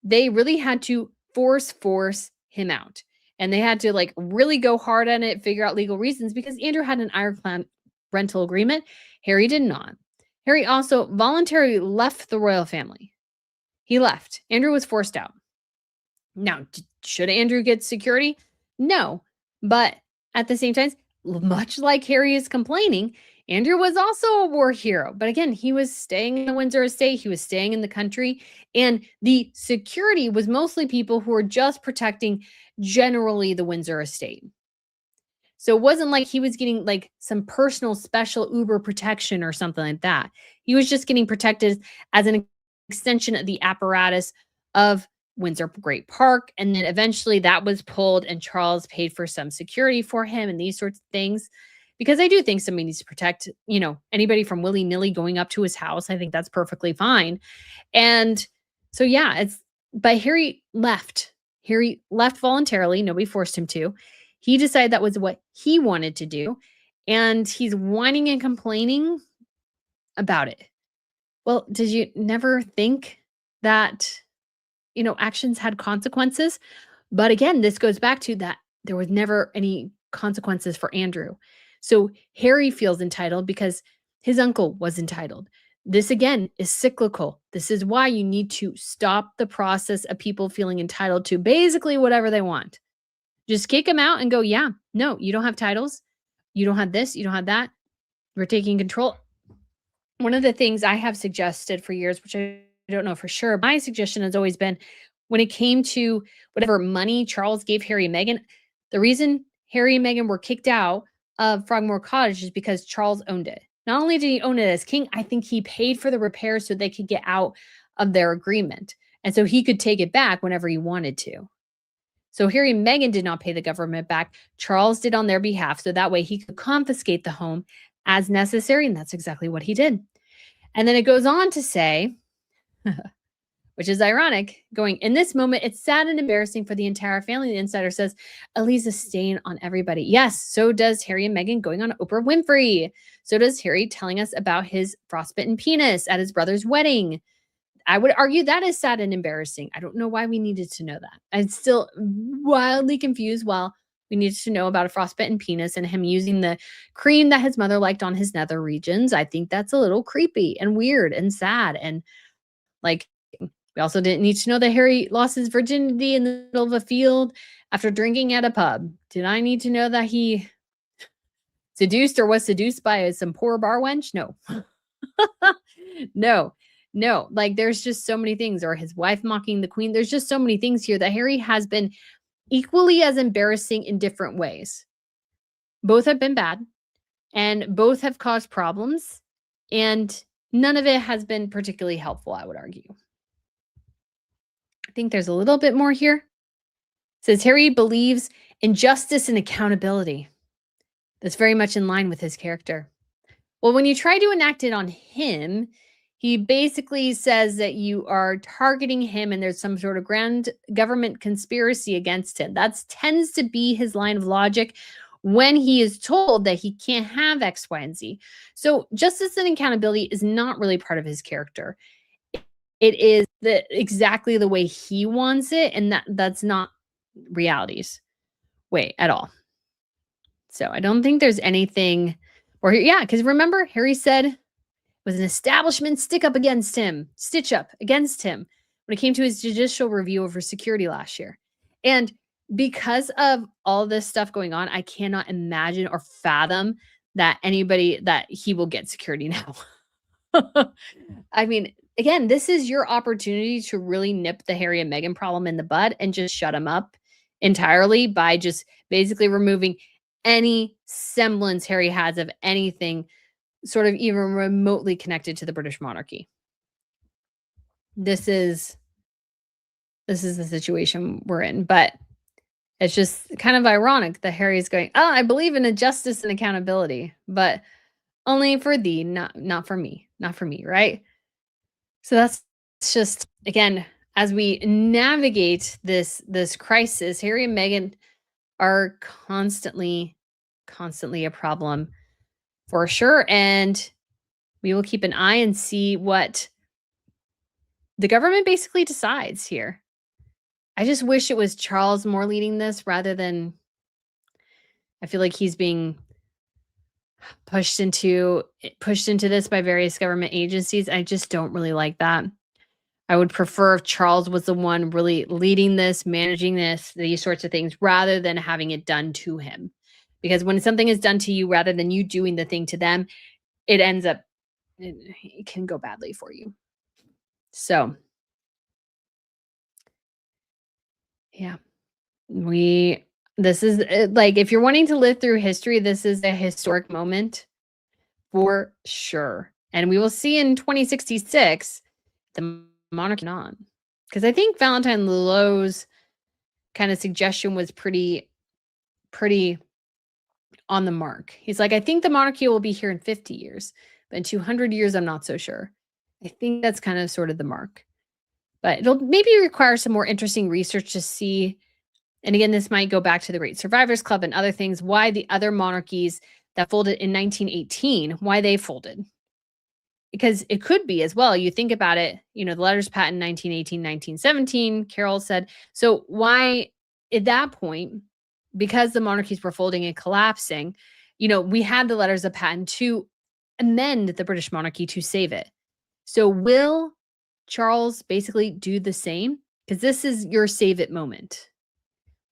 They really had to force him out. And they had to really go hard on it, figure out legal reasons because Andrew had an ironclad rental agreement. Harry did not. Harry also voluntarily left the royal family. He left. Andrew was forced out. Now, should Andrew get security? No. But at the same time, much like Harry is complaining, Andrew was also a war hero. But again, he was staying in the Windsor estate. He was staying in the country. And the security was mostly people who were just protecting generally the Windsor estate. So it wasn't like he was getting some personal special Uber protection or something like that. He was just getting protected as an extension of the apparatus of Windsor Great Park. And then eventually that was pulled and Charles paid for some security for him and these sorts of things. Because I do think somebody needs to protect, anybody from willy-nilly going up to his house. I think that's perfectly fine. And so, yeah, but Harry left. Harry left voluntarily. Nobody forced him to. He decided that was what he wanted to do. And he's whining and complaining about it. Well, did you never think that, actions had consequences? But again, this goes back to that there was never any consequences for Andrew. So Harry feels entitled because his uncle was entitled. This again is cyclical. This is why you need to stop the process of people feeling entitled to basically whatever they want. Just kick them out and go, yeah, no, you don't have titles. You don't have this. You don't have that. We're taking control. One of the things I have suggested for years, which I don't know for sure, my suggestion has always been when it came to whatever money Charles gave Harry and Meghan, the reason Harry and Meghan were kicked out of Frogmore Cottage is because Charles owned it. Not only did he own it as king, I think he paid for the repairs so they could get out of their agreement. And so he could take it back whenever he wanted to. So Harry and Meghan did not pay the government back. Charles did on their behalf. So that way he could confiscate the home as necessary. And that's exactly what he did. And then it goes on to say, which is ironic, going, in this moment, it's sad and embarrassing for the entire family. The insider says, Eliza stain on everybody. Yes, so does Harry and Meghan going on Oprah Winfrey. So does Harry telling us about his frostbitten penis at his brother's wedding. I would argue that is sad and embarrassing. I don't know why we needed to know that. I'm still wildly confused. Well, we needed to know about a frostbitten penis and him using the cream that his mother liked on his nether regions. I think that's a little creepy and weird and sad. And we also didn't need to know that Harry lost his virginity in the middle of a field after drinking at a pub. Did I need to know that he seduced or was seduced by some poor bar wench? No. No. No, like there's just so many things, or his wife mocking the queen. There's just so many things here that Harry has been equally as embarrassing in different ways. Both have been bad and both have caused problems, and none of it has been particularly helpful, I would argue. I think there's a little bit more here. It says Harry believes in justice and accountability. That's very much in line with his character. Well, when you try to enact it on him, he basically says that you are targeting him and there's some sort of grand government conspiracy against him. That tends to be his line of logic when he is told that he can't have X, Y, and Z. So justice and accountability is not really part of his character. It is exactly the way he wants it, and that's not reality's way at all. So I don't think there's anything, or yeah, because remember, Harry said it was an establishment stitch up against him when it came to his judicial review over security last year. And because of all this stuff going on, I cannot imagine or fathom that he will get security now. I mean, again, this is your opportunity to really nip the Harry and Meghan problem in the bud and just shut them up entirely by just basically removing any semblance Harry has of anything sort of even remotely connected to the British monarchy. This is the situation we're in, but it's just kind of ironic that Harry's going, "Oh, I believe in a justice and accountability, but only for thee, not for me, right?" So that's just, again, as we navigate this crisis, Harry and Meghan are constantly a problem for sure, and we will keep an eye and see what the government basically decides here. I just wish it was Charles more leading this rather than, I feel like he's being pushed into this by various government agencies. I just don't really like that. I would prefer if Charles was the one really leading this, managing these sorts of things, rather than having it done to him. Because when something is done to you, rather than you doing the thing to them, it can go badly for you. So, yeah, this is like, if you're wanting to live through history, this is a historic moment for sure. And we will see in 2066 the monarchy on. Because I think Valentine Lowe's kind of suggestion was pretty on the mark. He's like, I think the monarchy will be here in 50 years, but in 200 years, I'm not so sure. I think that's kind of sort of the mark. But it'll maybe require some more interesting research to see. And again, this might go back to the Great Survivors Club and other things, why the other monarchies that folded in 1918, why they folded. Because it could be as well. You think about it, the letters patent 1918, 1917, Carol said. So why at that point, because the monarchies were folding and collapsing, we had the letters of patent to amend the British monarchy to save it. So will Charles basically do the same? Because this is your save it moment.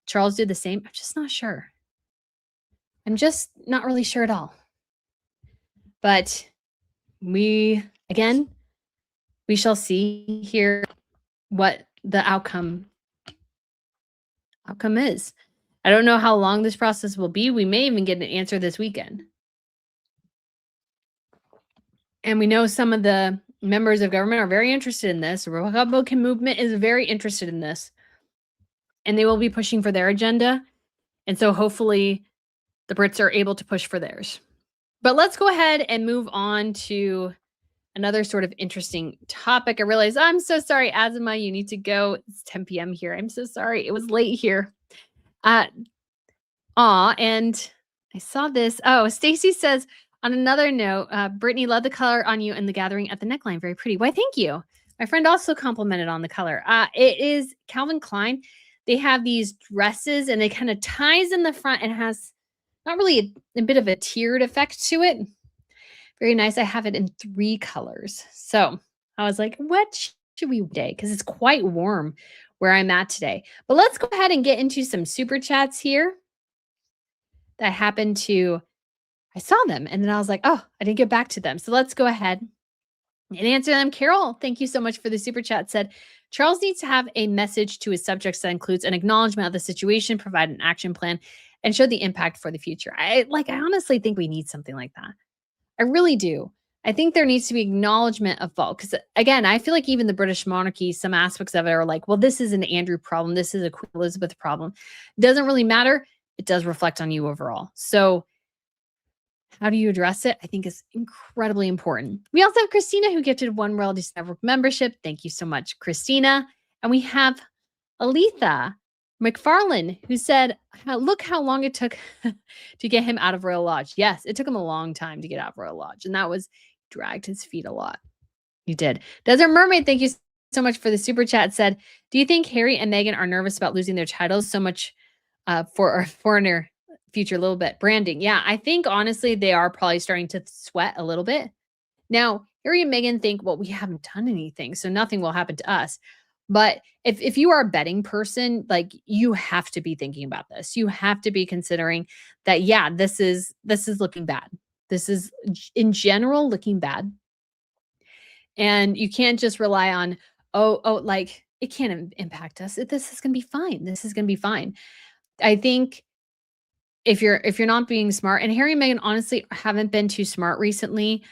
Charles did the same? I'm just not sure. I'm just not really sure at all. But we shall see here what the outcome is. I don't know how long this process will be. We may even get an answer this weekend. And we know some of the members of government are very interested in this. The Republican movement is very interested in this. And they will be pushing for their agenda. And so hopefully the Brits are able to push for theirs. But let's go ahead and move on to another sort of interesting topic. I realize, I'm so sorry, Azuma, you need to go. It's 10 p.m. here. I'm so sorry. It was late here. And I saw this. Oh, Stacy says, on another note, Brittany, love the color on you and the gathering at the neckline. Very pretty. Why, thank you. My friend also complimented on the color. It is Calvin Klein. They have these dresses and it kind of ties in the front and has not really a bit of a tiered effect to it. Very nice. I have it in 3 colors. So I was like, what should we do? Because it's quite warm where I'm at today. But let's go ahead and get into some super chats here that happened to, I saw them and then I was like, oh, I didn't get back to them. So let's go ahead And answer them, Carol, thank you so much for the super chat, said, Charles needs to have a message to his subjects that includes an acknowledgement of the situation, provide an action plan, and show the impact for the future. I honestly think we need something like that. I really do. I think there needs to be acknowledgement of fault. Because again, I feel like even the British monarchy, some aspects of it are like, well, this is an Andrew problem. This is a Queen Elizabeth problem. It doesn't really matter. It does reflect on you overall. So how do you address it? I think is incredibly important. We also have Christina, who gifted 1 Royalties Network membership. Thank you so much, Christina. And we have Aletha McFarlane, who said, look how long it took to get him out of Royal Lodge. Yes, it took him a long time to get out of Royal Lodge. And that was dragged his feet a lot. He did. Desert Mermaid, thank you so much for the super chat, said, do you think Harry and Meghan are nervous about losing their titles so much for our foreigner future? A little bit branding. Yeah, I think honestly they are probably starting to sweat a little bit. Now, Harry and Meghan think, well, we haven't done anything, so nothing will happen to us. But if you are a betting person, like, you have to be thinking about this. You have to be considering that, yeah, this is looking bad. This is in general looking bad. And you can't just rely on, like, it can't impact us. This is going to be fine. This is going to be fine. I think if you're not being smart, and Harry and Meghan honestly haven't been too smart recently.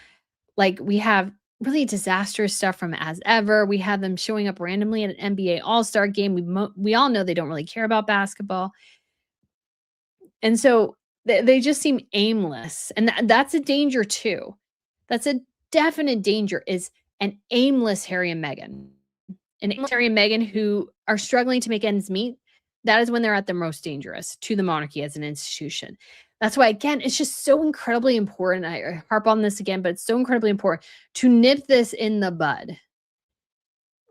Like, we have really disastrous stuff from As Ever. We have them showing up randomly at an NBA All-Star game. We all know they don't really care about basketball. And so they just seem aimless. And that's a danger too. That's a definite danger, is an aimless Harry and Meghan. And Harry and Meghan who are struggling to make ends meet, that is when they're at their most dangerous to the monarchy as an institution. That's why, again, it's just so incredibly important. I harp on this again, but it's so incredibly important to nip this in the bud.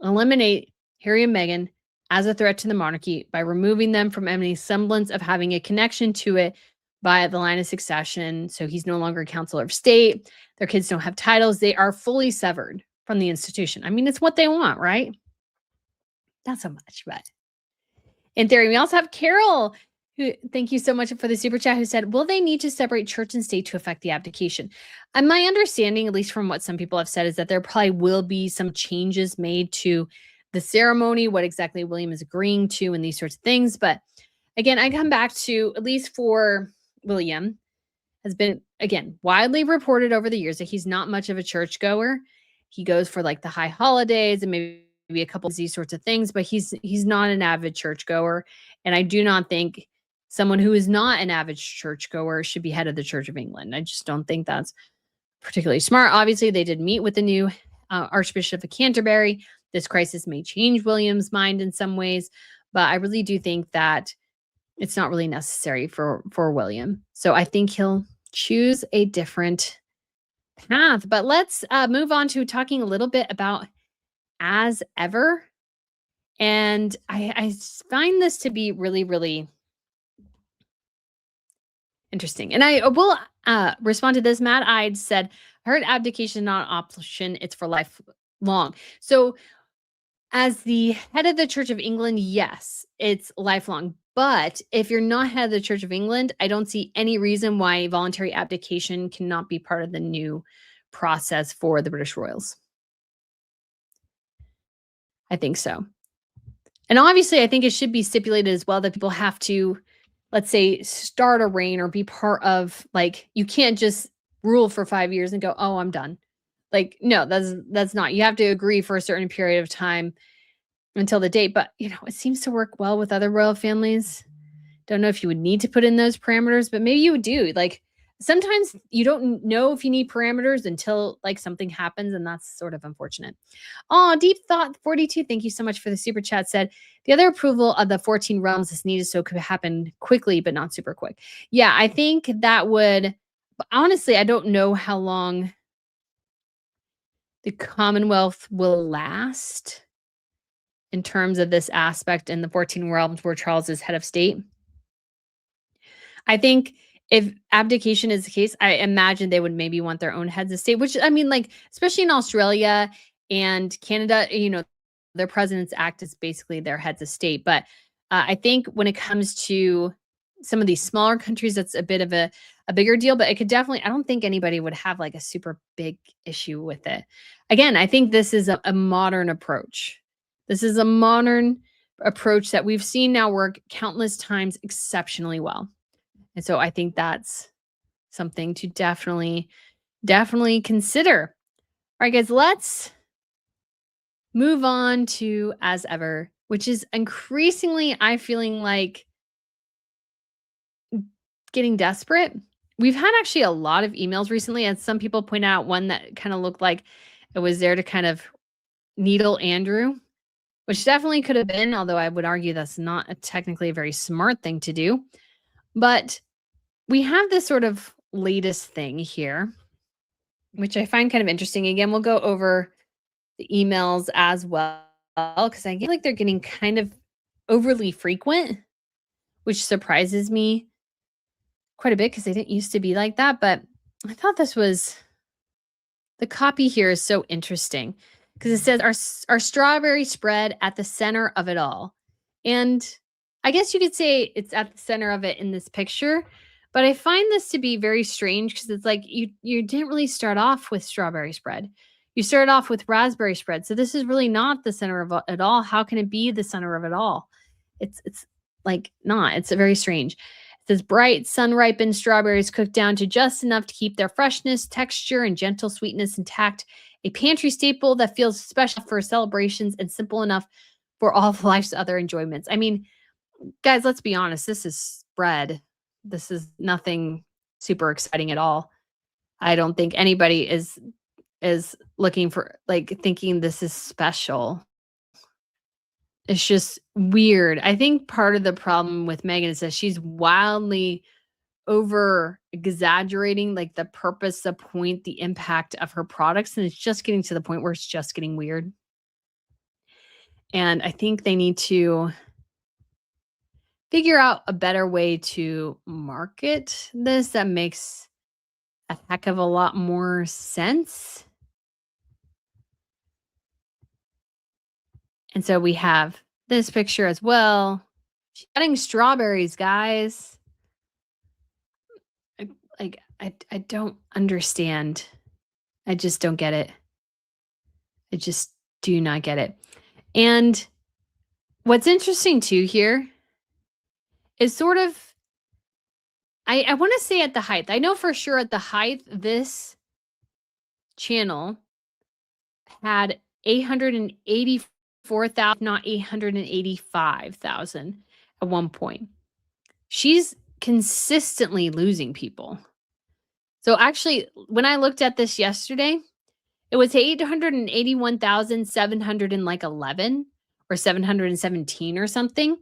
Eliminate Harry and Meghan as a threat to the monarchy by removing them from any semblance of having a connection to it by the line of succession. So he's no longer a counselor of state. Their kids don't have titles. They are fully severed from the institution. I mean, it's what they want, right? Not so much, but in theory. We also have Carol, who, thank you so much for the super chat, who said, will they need to separate church and state to affect the abdication? And my understanding, at least from what some people have said, is that there probably will be some changes made to the ceremony, what exactly William is agreeing to, and these sorts of things. But again, I come back to, at least for William, has been, again, widely reported over the years that he's not much of a churchgoer. He goes for like the high holidays and maybe a couple of these sorts of things, but he's not an avid churchgoer. And I do not think someone who is not an avid churchgoer should be head of the Church of England. I just don't think that's particularly smart. Obviously, they did meet with the new Archbishop of Canterbury. This crisis may change William's mind in some ways, but I really do think that it's not really necessary for William. So I think he'll choose a different path. But let's move on to talking a little bit about As Ever. And I find this to be really, really interesting. And I will respond to this. Matt Ide said, I heard abdication is not an option. It's for lifelong. So as the head of the Church of England, yes, it's lifelong. But if you're not head of the Church of England, I don't see any reason why voluntary abdication cannot be part of the new process for the British royals. I think so. And obviously, I think it should be stipulated as well that people have to, let's say, start a reign or be part of, like, you can't just rule for 5 years and go, oh, I'm done. Like, no, that's not. You have to agree for a certain period of time until the date. But, you know, it seems to work well with other royal families. Don't know if you would need to put in those parameters, but maybe you would do. Like, sometimes you don't know if you need parameters until like something happens, and that's sort of unfortunate. Oh, Deep Thought 42, thank you so much for the super chat, said the other approval of the 14 realms is needed so it could happen quickly, but not super quick. Yeah, I think that would, but honestly, I don't know how long the Commonwealth will last in terms of this aspect in the 14 realms where Charles is head of state. I think if abdication is the case, I imagine they would maybe want their own heads of state, which, I mean, like, especially in Australia and Canada, you know, their presidents act as basically their heads of state. But I think when it comes to some of these smaller countries, that's a bit of a a bigger deal, but it could definitely I don't think anybody would have like a super big issue with it. Again, I think this is a modern approach. This is a modern approach that we've seen now work countless times exceptionally well. And so I think that's something to definitely consider. All right, guys, let's move on to as ever, which is increasingly I feeling like getting desperate. We've had actually a lot of emails recently, and some people point out one that kind of looked like it was there to kind of needle Andrew, which definitely could have been, although I would argue that's not technically a very smart thing to do. But we have this sort of latest thing here, which I find kind of interesting. Again, we'll go over the emails as well because I feel like they're getting kind of overly frequent, which surprises me quite a bit because they didn't used to be like that. But I thought this was the copy here is so interesting because it says our strawberry spread at the center of it all. And I guess you could say it's at the center of it in this picture, but I find this to be very strange because it's like you didn't really start off with strawberry spread. You started off with raspberry spread. So this is really not the center of it all. How can it be the center of it all? It's like not. It's very strange. It says bright, sun ripened strawberries cooked down to just enough to keep their freshness, texture, and gentle sweetness intact. A pantry staple that feels special for celebrations and simple enough for all of life's other enjoyments. I mean, guys, let's be honest. This is spread. This is nothing super exciting at all. I don't think anybody is looking for like thinking this is special. It's just weird. I think part of the problem with Meghan is that she's wildly over exaggerating like the purpose, the point, the impact of her products. And it's just getting to the point where it's just getting weird. And I think they need to figure out a better way to market this that makes a heck of a lot more sense. And so we have this picture as well. She's cutting strawberries, guys. I don't understand. I just don't get it. I just do not get it. And what's interesting too here is sort of I want to say at the height. I know for sure at the height this channel had 884,000, not 885,000 at one point. She's consistently losing people. So actually, when I looked at this yesterday, it was 881,711 or 717 or something.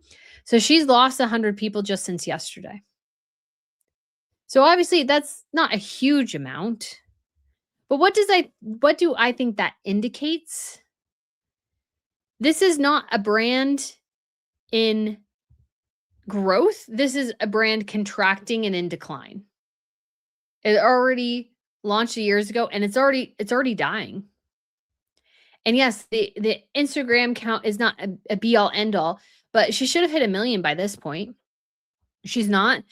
So she's lost 100 people just since yesterday. So obviously that's not a huge amount. But what do I think that indicates? This is not a brand in growth. This is a brand contracting and in decline. It already launched years ago and it's already dying. And yes, the Instagram count is not a be all end all, but she should have hit 1 million by this point. She's not.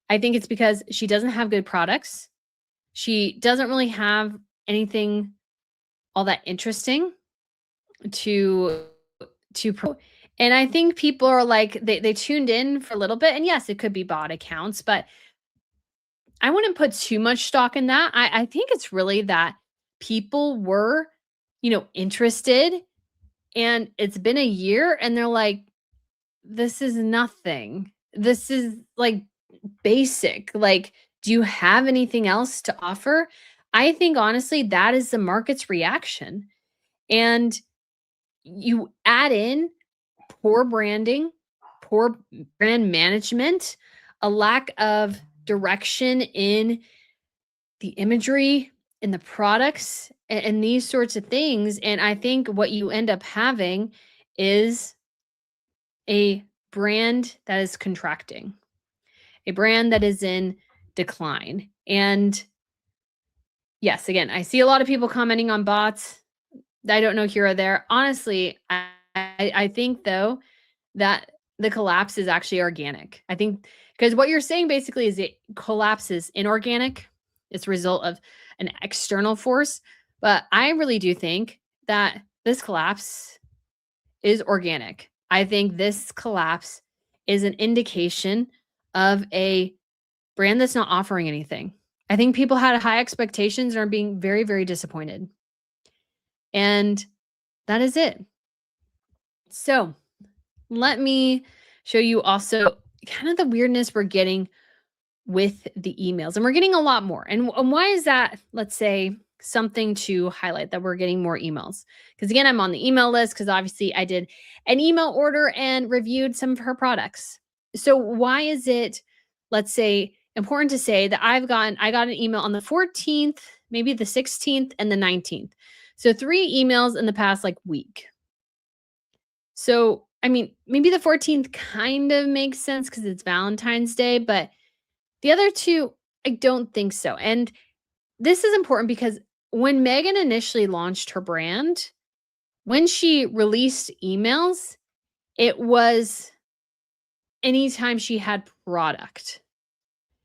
I think it's because she doesn't have good products. She doesn't really have anything all that interesting to and I think people are like they tuned in for a little bit and yes, it could be bot accounts, but I wouldn't put too much stock in that. I think it's really that people were, interested and it's been a year and they're like, this is nothing. This is like basic. Like, do you have anything else to offer? I think honestly, that is the market's reaction. And you add in poor branding, poor brand management, a lack of direction in the imagery, in the products, and these sorts of things. And I think what you end up having is a brand that is contracting, a brand that is in decline. And yes, again, I see a lot of people commenting on bots. I don't know here or there. Honestly, I think though that the collapse is actually organic. I think because what you're saying basically is it collapses inorganic. It's a result of an external force. But I really do think that this collapse is organic. I think this collapse is an indication of a brand that's not offering anything. I think people had high expectations and are being very, very disappointed. And that is it. So let me show you also kind of the weirdness we're getting with the emails. And we're getting a lot more. And why is that, let's say, something to highlight that we're getting more emails? Because again, I'm on the email list because obviously I did an email order and reviewed some of her products. So why is it, let's say, important to say that I got an email on the 14th, maybe the 16th, and the 19th. So 3 emails in the past like week. So, I mean, maybe the 14th kind of makes sense because it's Valentine's Day, but the other 2, I don't think so. And this is important because when Meghan initially launched her brand, when she released emails, it was anytime she had product.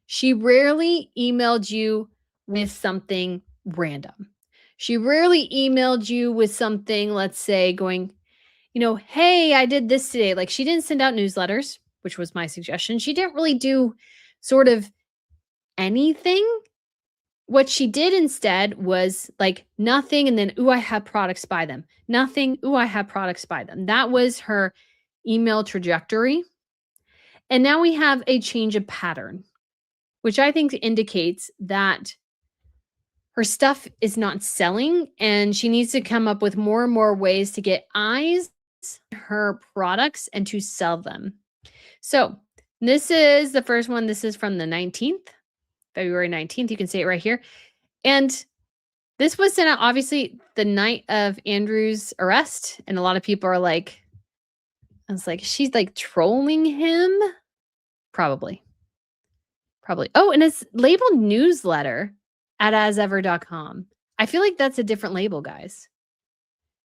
She rarely emailed you with something random. She rarely emailed you with something, let's say, going, hey, I did this today. Like she didn't send out newsletters, which was my suggestion. She didn't really do sort of anything. What she did instead was like nothing. And then, ooh, I have products by them. Nothing. Ooh, I have products by them. That was her email trajectory. And now we have a change of pattern, which I think indicates that her stuff is not selling and she needs to come up with more and more ways to get eyes on her products and to sell them. So this is the first one. This is from the 19th, February 19th. You can see it right here. And this was sent out obviously the night of Andrew's arrest. And a lot of people are like, I was like, she's like trolling him. Probably. Oh, and it's labeled newsletter at asever.com. I feel like that's a different label, guys.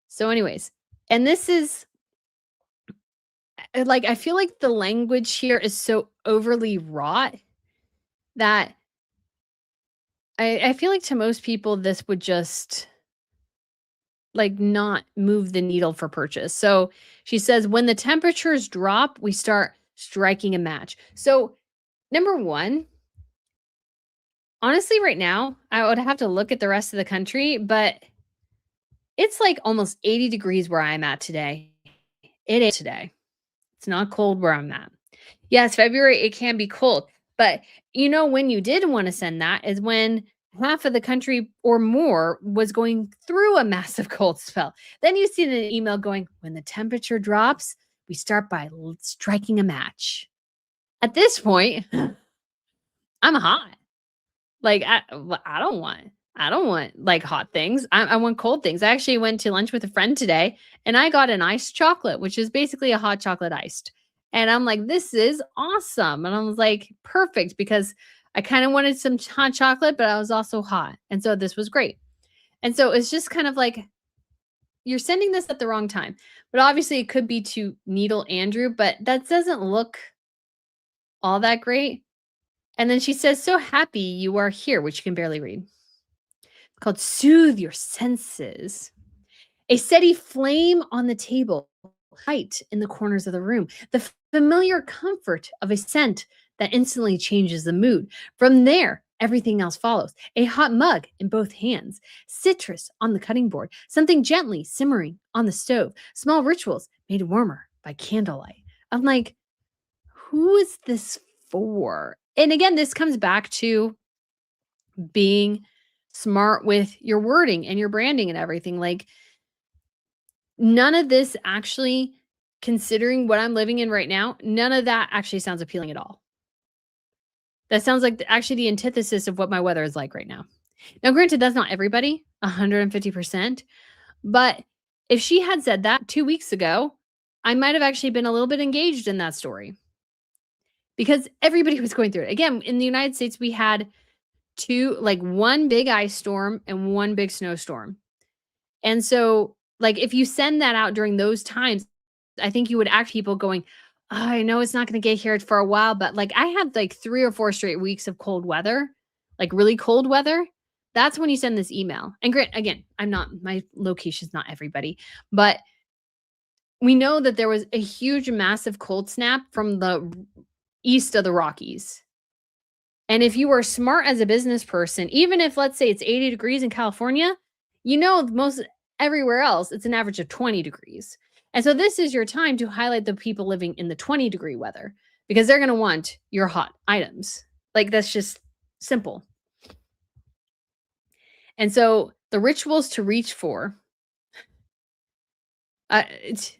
So anyways, and this is like, I feel like the language here is so overly wrought that I feel like to most people, this would just like not move the needle for purchase. So she says, when the temperatures drop, we start striking a match. So number one, honestly, right now, I would have to look at the rest of the country, but it's like almost 80 degrees where I'm at today. It is today. It's not cold where I'm at. Yes, February, it can be cold. But when you did want to send that is when half of the country or more was going through a massive cold spell. Then you see an email going, when the temperature drops, we start by striking a match. At this point, I'm hot. Like I don't want like hot things. I want cold things. I actually went to lunch with a friend today and I got an iced chocolate, which is basically a hot chocolate iced. And I'm like, this is awesome. And I was like, perfect, because I kind of wanted some hot chocolate, but I was also hot. And so this was great. And so it's just kind of like, you're sending this at the wrong time. But obviously it could be to needle Andrew, but that doesn't look all that great. And then she says, so happy you are here, which you can barely read. It's called Soothe Your Senses. A steady flame on the table, light in the corners of the room, the familiar comfort of a scent that instantly changes the mood. From there, everything else follows. A hot mug in both hands, citrus on the cutting board, something gently simmering on the stove, small rituals made warmer by candlelight. I'm like, who is this for? And again, this comes back to being smart with your wording and your branding and everything. Like, none of this actually, considering what I'm living in right now, none of that actually sounds appealing at all. That sounds like actually the antithesis of what my weather is like right now. Now, granted, that's not everybody, 150%. But if she had said that 2 weeks ago, I might have actually been a little bit engaged in that story because everybody was going through it. Again, in the United States, we had one big ice storm and one big snowstorm. And so, like, if you send that out during those times, I think you would act people going, I know it's not gonna get here for a while, but, like, I had, like, 3 or 4 straight weeks of cold weather, like, really cold weather. That's when you send this email. And again, my location's not everybody, but we know that there was a huge, massive cold snap from the east of the Rockies. And if you are smart as a business person, even if, let's say, it's 80 degrees in California, most everywhere else, it's an average of 20 degrees. And so this is your time to highlight the people living in the 20-degree weather because they're going to want your hot items. Like, that's just simple. And so the rituals to reach for, it's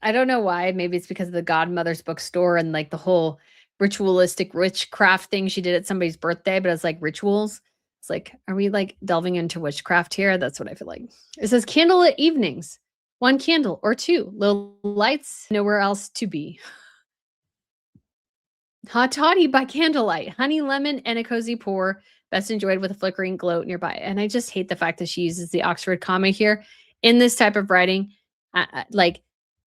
I don't know why. Maybe it's because of the Godmother's bookstore and, like, the whole ritualistic witchcraft thing she did at somebody's birthday, but it's like rituals. It's like, are we, like, delving into witchcraft here? That's what I feel like. It says candlelit evenings. 1 candle or 2. Little lights, nowhere else to be. Hot toddy by candlelight. Honey, lemon, and a cozy pour. Best enjoyed with a flickering glow nearby. And I just hate the fact that she uses the Oxford comma here in this type of writing. Like,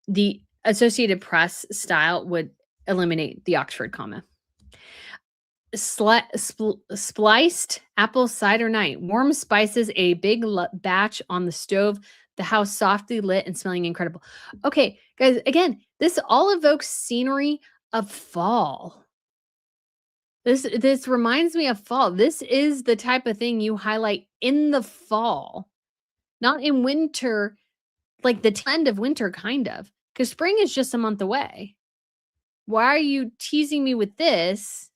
the Associated Press style would eliminate the Oxford comma. Spliced apple cider night. Warm spices, a big batch on the stove. The house softly lit and smelling incredible. Okay, guys, again, this all evokes scenery of fall. This reminds me of fall. This is the type of thing you highlight in the fall, not in winter, like the end of winter, kind of, because spring is just a month away. Why are you teasing me with this?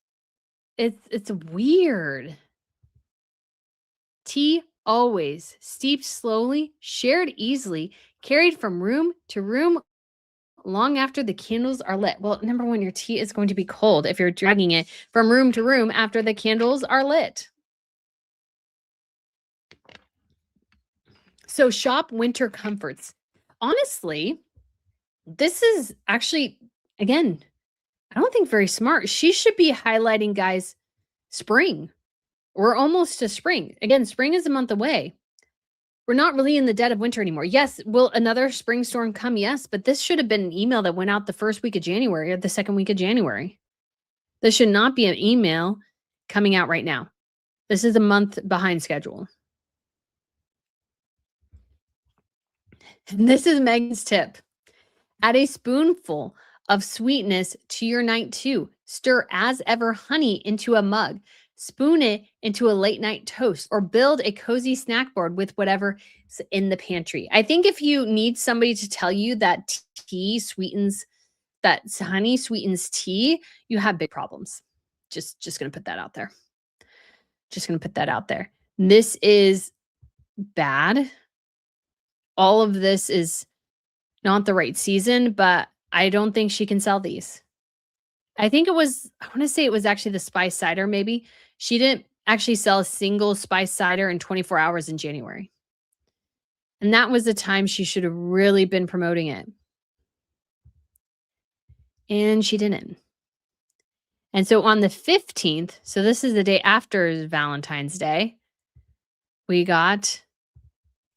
It's weird. Tea always steeped slowly, shared easily, carried from room to room long after the candles are lit. Well, number one, your tea is going to be cold if you're dragging it from room to room after the candles are lit. So shop winter comforts. Honestly, this is actually, again, I don't think very smart. She should be highlighting, guys, spring. We're almost to spring. Again, spring is a month away. We're not really in the dead of winter anymore. Yes, will another spring storm come? Yes, but this should have been an email that went out the first week of January or the second week of January. This should not be an email coming out right now. This is a month behind schedule. And this is Meghan's tip. Add a spoonful of sweetness to your night too. Stir as ever honey into a mug. Spoon it into a late night toast or build a cozy snack board with whatever's in the pantry. I think if you need somebody to tell you that that honey sweetens tea, you have big problems. Just going to put that out there. Just going to put that out there. This is bad. All of this is not the right season, but I don't think she can sell these. I want to say it was actually the spice cider, maybe. She didn't actually sell a single spice cider in 24 hours in January. And that was the time she should have really been promoting it. And she didn't. And so on the 15th, so this is the day after Valentine's Day, we got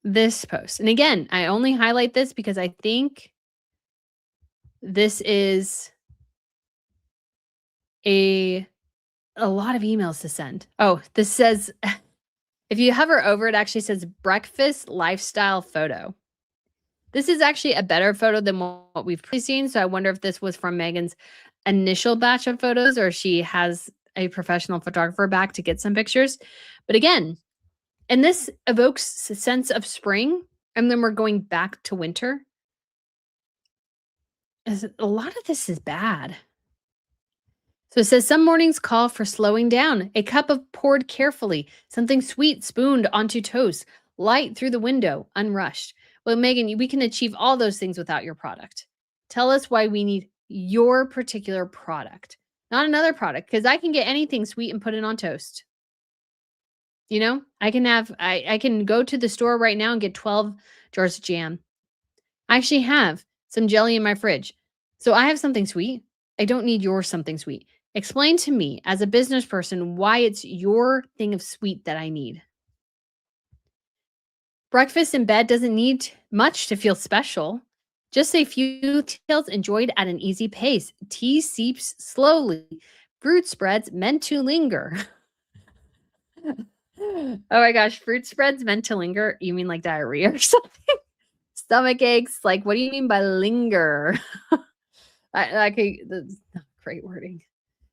this post. And again, I only highlight this because I think this is a lot of emails to send. Oh, this says, if you hover over, it actually says breakfast lifestyle photo. This is actually a better photo than what we've seen. So I wonder if this was from Meghan's initial batch of photos or she has a professional photographer back to get some pictures. But again, and this evokes a sense of spring, and then we're going back to winter. A lot of this is bad. So it says some mornings call for slowing down. A cup of poured carefully, something sweet spooned onto toast, light through the window, unrushed. Well, Meghan, we can achieve all those things without your product. Tell us why we need your particular product, not another product, because I can get anything sweet and put it on toast. You know, I can go to the store right now and get 12 jars of jam. I actually have some jelly in my fridge. So I have something sweet. I don't need your something sweet. Explain to me as a business person why it's your thing of sweet that I need. Breakfast in bed doesn't need much to feel special. Just a few tales enjoyed at an easy pace. Tea seeps slowly. Fruit spreads meant to linger. Oh my gosh, fruit spreads meant to linger? You mean like diarrhea or something? Stomach aches? Like, what do you mean by linger? That's not great wording.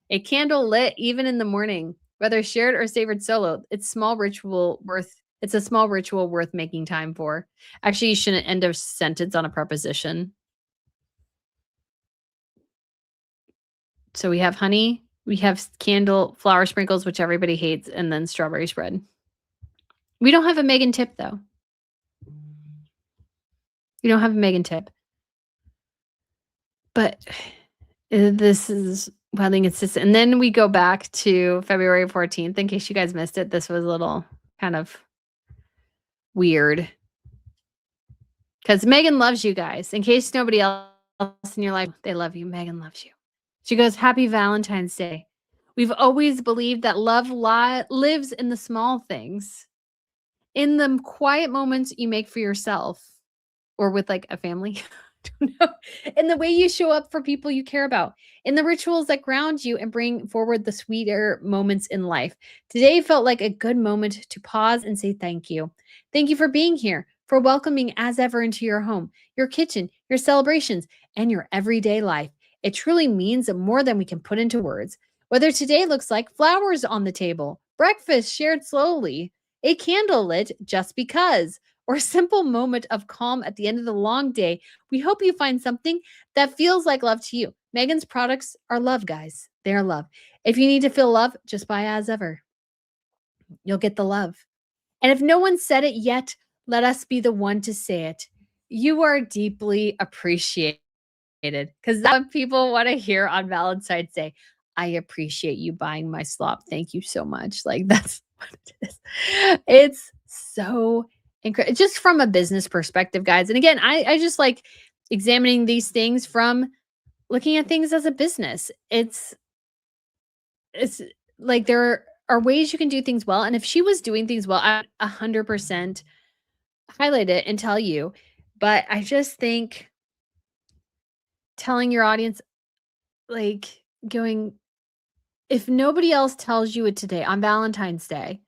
A candle lit even in the morning, whether shared or savored solo, it's a small ritual worth making time for. Actually, you shouldn't end a sentence on a preposition. So we have honey, we have candle, flower sprinkles, which everybody hates, and then strawberry spread. We don't have a Meghan tip though. We don't have a Meghan tip. But this is wildly inconsistent. And then we go back to February 14th. In case you guys missed it, this was a little kind of weird. Because Meghan loves you guys. In case nobody else in your life, they love you. Meghan loves you. She goes, Happy Valentine's Day. We've always believed that love lives in the small things, in the quiet moments you make for yourself or with like a family. Don't know. In the way you show up for people you care about, in the rituals that ground you and bring forward the sweeter moments in life. Today felt like a good moment to pause and say thank you. Thank you for being here, for welcoming as ever into your home, your kitchen, your celebrations, and your everyday life. It truly means more than we can put into words. Whether today looks like flowers on the table, breakfast shared slowly, a candle lit just because, or a simple moment of calm at the end of the long day, we hope you find something that feels like love to you. Meghan's products are love, guys. They are love. If you need to feel love, just buy as ever. You'll get the love. And if no one said it yet, let us be the one to say it. You are deeply appreciated, because that's what people want to hear on Valentine's Day. I appreciate you buying my slop. Thank you so much. Like, that's what it is. It's so incredible. Just from a business perspective, guys. And again, I just like examining these things from looking at things as a business. It's like there are ways you can do things well. And if she was doing things well, I 100% highlight it and tell you. But I just think telling your audience, like, going, if nobody else tells you it today on Valentine's Day,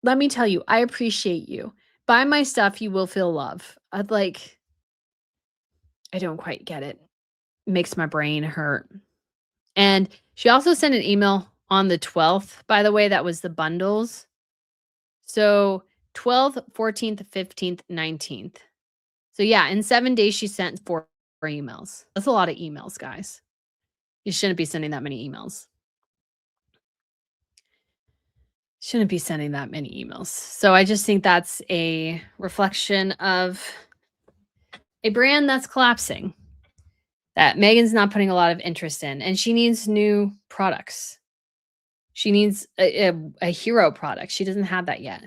let me tell you, I appreciate you. Buy my stuff, you will feel love. I don't quite get it. Makes my brain hurt. And she also sent an email on the 12th, by the way, that was the bundles. So 12th, 14th, 15th, 19th. So yeah, in 7 days, she sent four emails. That's a lot of emails, guys. You shouldn't be sending that many emails. Shouldn't be sending that many emails. So I just think that's a reflection of a brand that's collapsing, that Meghan's not putting a lot of interest in, and she needs new products. She needs a hero product. She doesn't have that yet.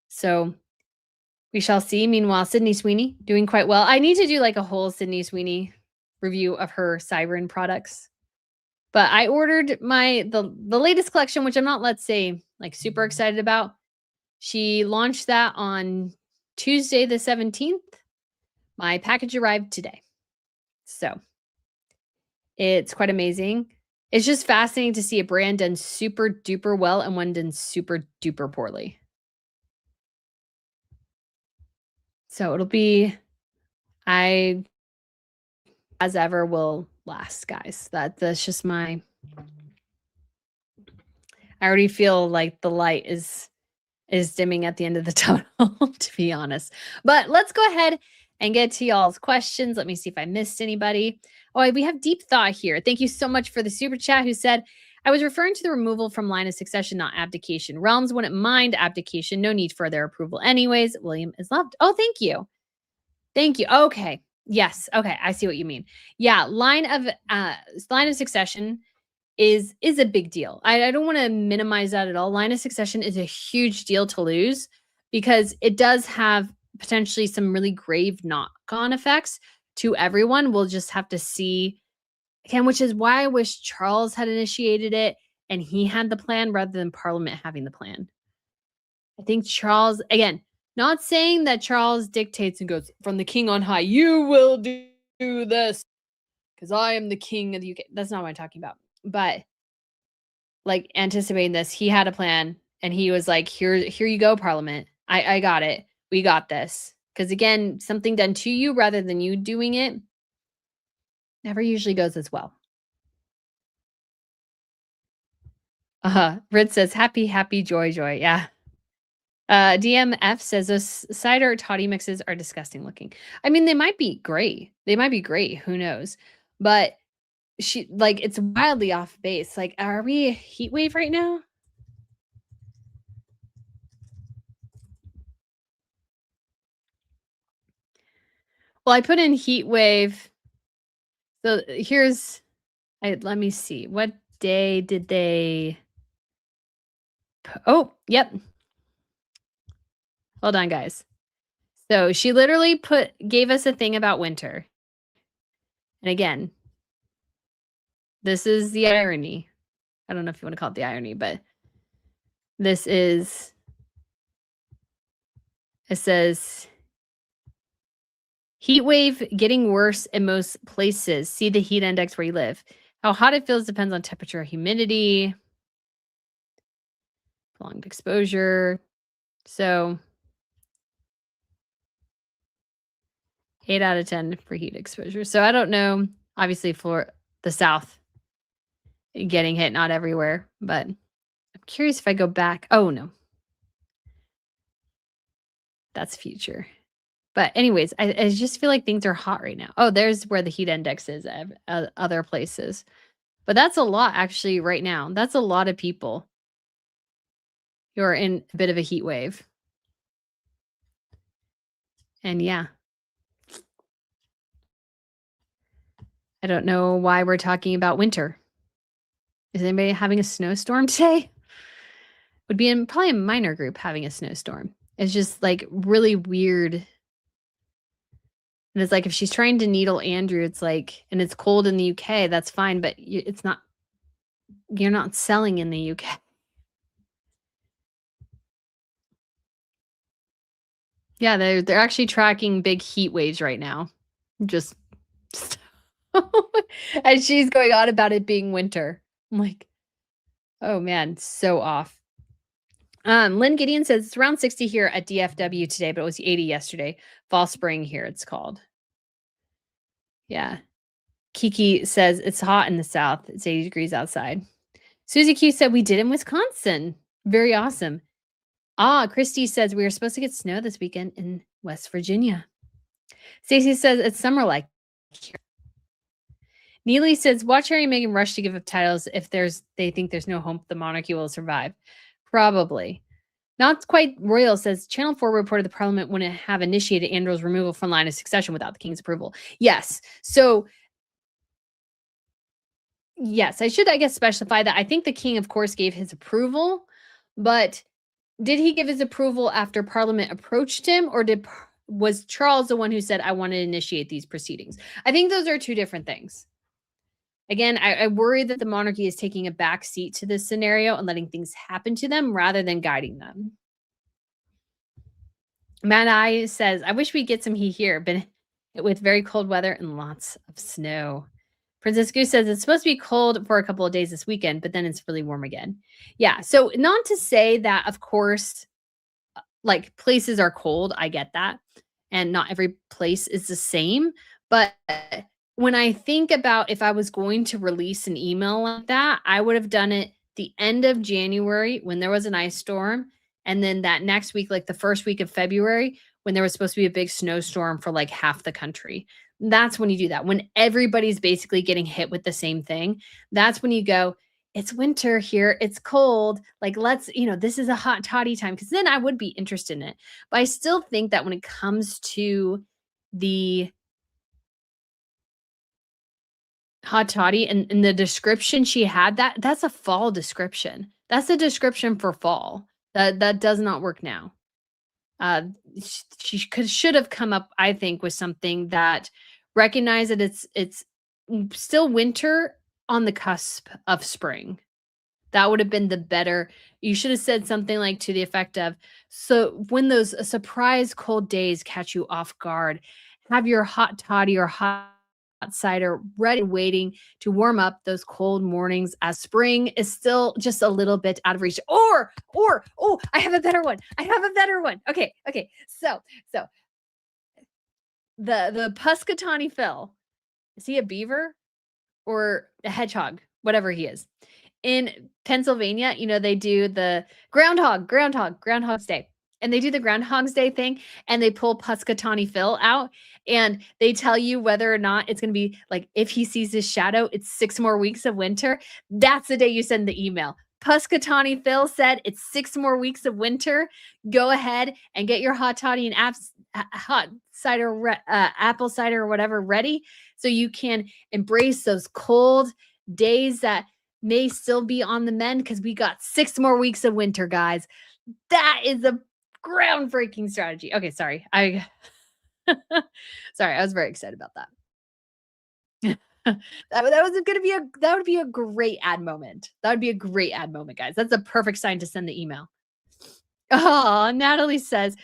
So we shall see. Meanwhile, Sydney Sweeney doing quite well. I need to do like a whole Sydney Sweeney review of her Siren products. But I ordered the latest collection, which I'm not, let's say, like super excited about. She launched that on Tuesday the 17th. My package arrived today. So it's quite amazing. It's just fascinating to see a brand done super duper well and one done super duper poorly. So it'll be, as ever, will last, guys. That's just I already feel like the light is dimming at the end of the tunnel, to be honest. But let's go ahead and get to y'all's questions. Let me see if I missed anybody. Oh, we have Deep Thought here. Thank you so much for the super chat, who said, I was referring to the removal from line of succession, not abdication. Realms wouldn't mind abdication. No need for their approval anyways. William is loved. Oh, thank you. Thank you. Okay. Yes. Okay. I see what you mean. Yeah. Line of succession is a big deal. I don't want to minimize that at all. Line of succession is a huge deal to lose because it does have potentially some really grave knock-on effects to everyone. We'll just have to see, again, which is why I wish Charles had initiated it and he had the plan rather than Parliament having the plan. I think Charles, again, Not saying that Charles dictates and goes, "From the king on high, you will do this because I am the king of the UK." That's not what I'm talking about. But like anticipating this, he had a plan and he was like, here you go, Parliament. I got it. We got this. Because again, something done to you rather than you doing it never usually goes as well. Rid says, happy, happy, joy, joy. Yeah. DMF says those cider toddy mixes are disgusting looking. I mean, they might be great. They might be great. Who knows? But she like it's wildly off base. Like, are we a heat wave right now? Well, I put in heat wave. So here's let me see. What day did they Oh, yep. Hold on, guys. So she literally gave us a thing about winter. And again, this is the irony. I don't know if you want to call it the irony, but this is it says heat wave getting worse in most places. See the heat index where you live. How hot it feels depends on temperature, humidity, prolonged exposure. So 8 out of 10 for heat exposure. So I don't know. Obviously, for the South, getting hit, not everywhere. But I'm curious if I go back. Oh, no. That's future. But anyways, I just feel like things are hot right now. Oh, there's where the heat index is at other places. But that's a lot actually right now. That's a lot of people who are in a bit of a heat wave. And yeah. I don't know why we're talking about winter. Is anybody having a snowstorm today? Would be in probably a minor group having a snowstorm. It's just like really weird. And it's like if she's trying to needle Andrew, it's like, and it's cold in the UK, that's fine, but it's not, you're not selling in the UK. Yeah, they're actually tracking big heat waves right now. Just and she's going on about it being winter. I'm like, oh man, so off. Lynn Gideon says it's around 60 here at DFW today, but it was 80 yesterday. Fall spring here, it's called. Yeah. Kiki says it's hot in the south. It's 80 degrees outside. Susie Q said we did in Wisconsin. Very awesome. Christy says we were supposed to get snow this weekend in West Virginia. Stacey says it's summer like here. Neely says watch Harry and Meghan rush to give up titles if they think there's no hope the monarchy will survive. Probably. Not Quite Royal says Channel 4 reported the parliament wouldn't have initiated Andrew's removal from line of succession without the king's approval. Yes. So yes, I should, I guess, specify that I think the king, of course, gave his approval, but did he give his approval after Parliament approached him, or was Charles the one who said, I want to initiate these proceedings? I think those are two different things. Again, I worry that the monarchy is taking a back seat to this scenario and letting things happen to them rather than guiding them. Mad Eye says, I wish we'd get some heat here, but with very cold weather and lots of snow. Princess Goose says it's supposed to be cold for a couple of days this weekend, but then it's really warm again. Yeah. So not to say that, of course, like places are cold. I get that. And not every place is the same. But when I think about if I was going to release an email like that, I would have done it the end of January when there was an ice storm. And then that next week, like the first week of February, when there was supposed to be a big snowstorm for like half the country. That's when you do that. When everybody's basically getting hit with the same thing, that's when you go, it's winter here. It's cold. Like, let's, this is a hot toddy time. Cause then I would be interested in it. But I still think that when it comes to the hot toddy and the description she had, that's a fall description. That's a description for fall. That does not work now. She should have come up, I think, with something that recognized that it's still winter on the cusp of spring. That would have been the better. You should have said something like to the effect of, so when those surprise cold days catch you off guard, have your hot toddy or hot cider ready waiting to warm up those cold mornings as spring is still just a little bit out of reach. Or, oh, I have a better one. I have a better one. Okay. So the Puscatawny Phil, is he a beaver or a hedgehog? Whatever he is. In Pennsylvania, they do the Groundhog's Day. And they do the Groundhog's Day thing and they pull Puscatawny Phil out and they tell you whether or not it's going to be like, if he sees his shadow, it's 6 more weeks of winter. That's the day you send the email. Puscatawny Phil said it's 6 more weeks of winter. Go ahead and get your hot toddy and hot cider, apple cider or whatever ready so you can embrace those cold days that may still be on the mend because we got 6 more weeks of winter, guys. That is a groundbreaking strategy. Okay, sorry. Sorry, I was very excited about that. That would be a great ad moment. That would be a great ad moment, guys. That's a perfect sign to send the email. Oh, Natalie says,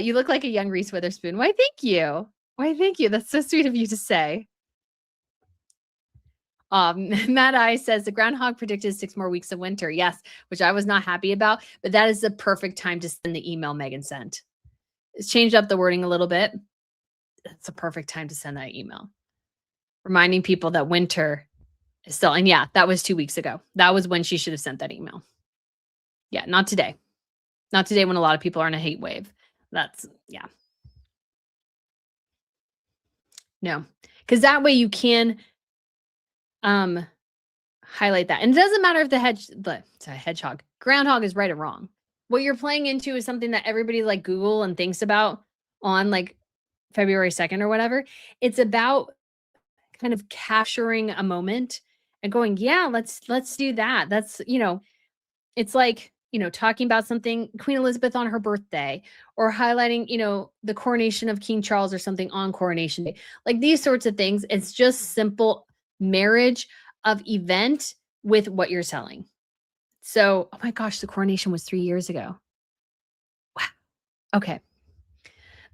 you look like a young Reese Witherspoon. Why, thank you. Why, thank you. That's so sweet of you to say. Matt I says the groundhog predicted 6 more weeks of winter. Yes, which I was not happy about, but that is the perfect time to send the email Meghan sent. It's changed up the wording a little bit. It's a perfect time to send that email. Reminding people that winter is still, and yeah, that was 2 weeks ago. That was when she should have sent that email. Yeah, not today. Not today when a lot of people are in a heat wave. Yeah. No, because that way you can highlight that. And it doesn't matter if the hedgehog, groundhog is right or wrong. What you're playing into is something that everybody like Google and thinks about on like February 2nd or whatever. It's about kind of capturing a moment and going, yeah, let's do that. That's, it's like, talking about something, Queen Elizabeth on her birthday, or highlighting, the coronation of King Charles or something on Coronation Day. Like these sorts of things. It's just simple marriage of event with what you're selling. So, oh my gosh, the coronation was 3 years ago. Wow. Okay.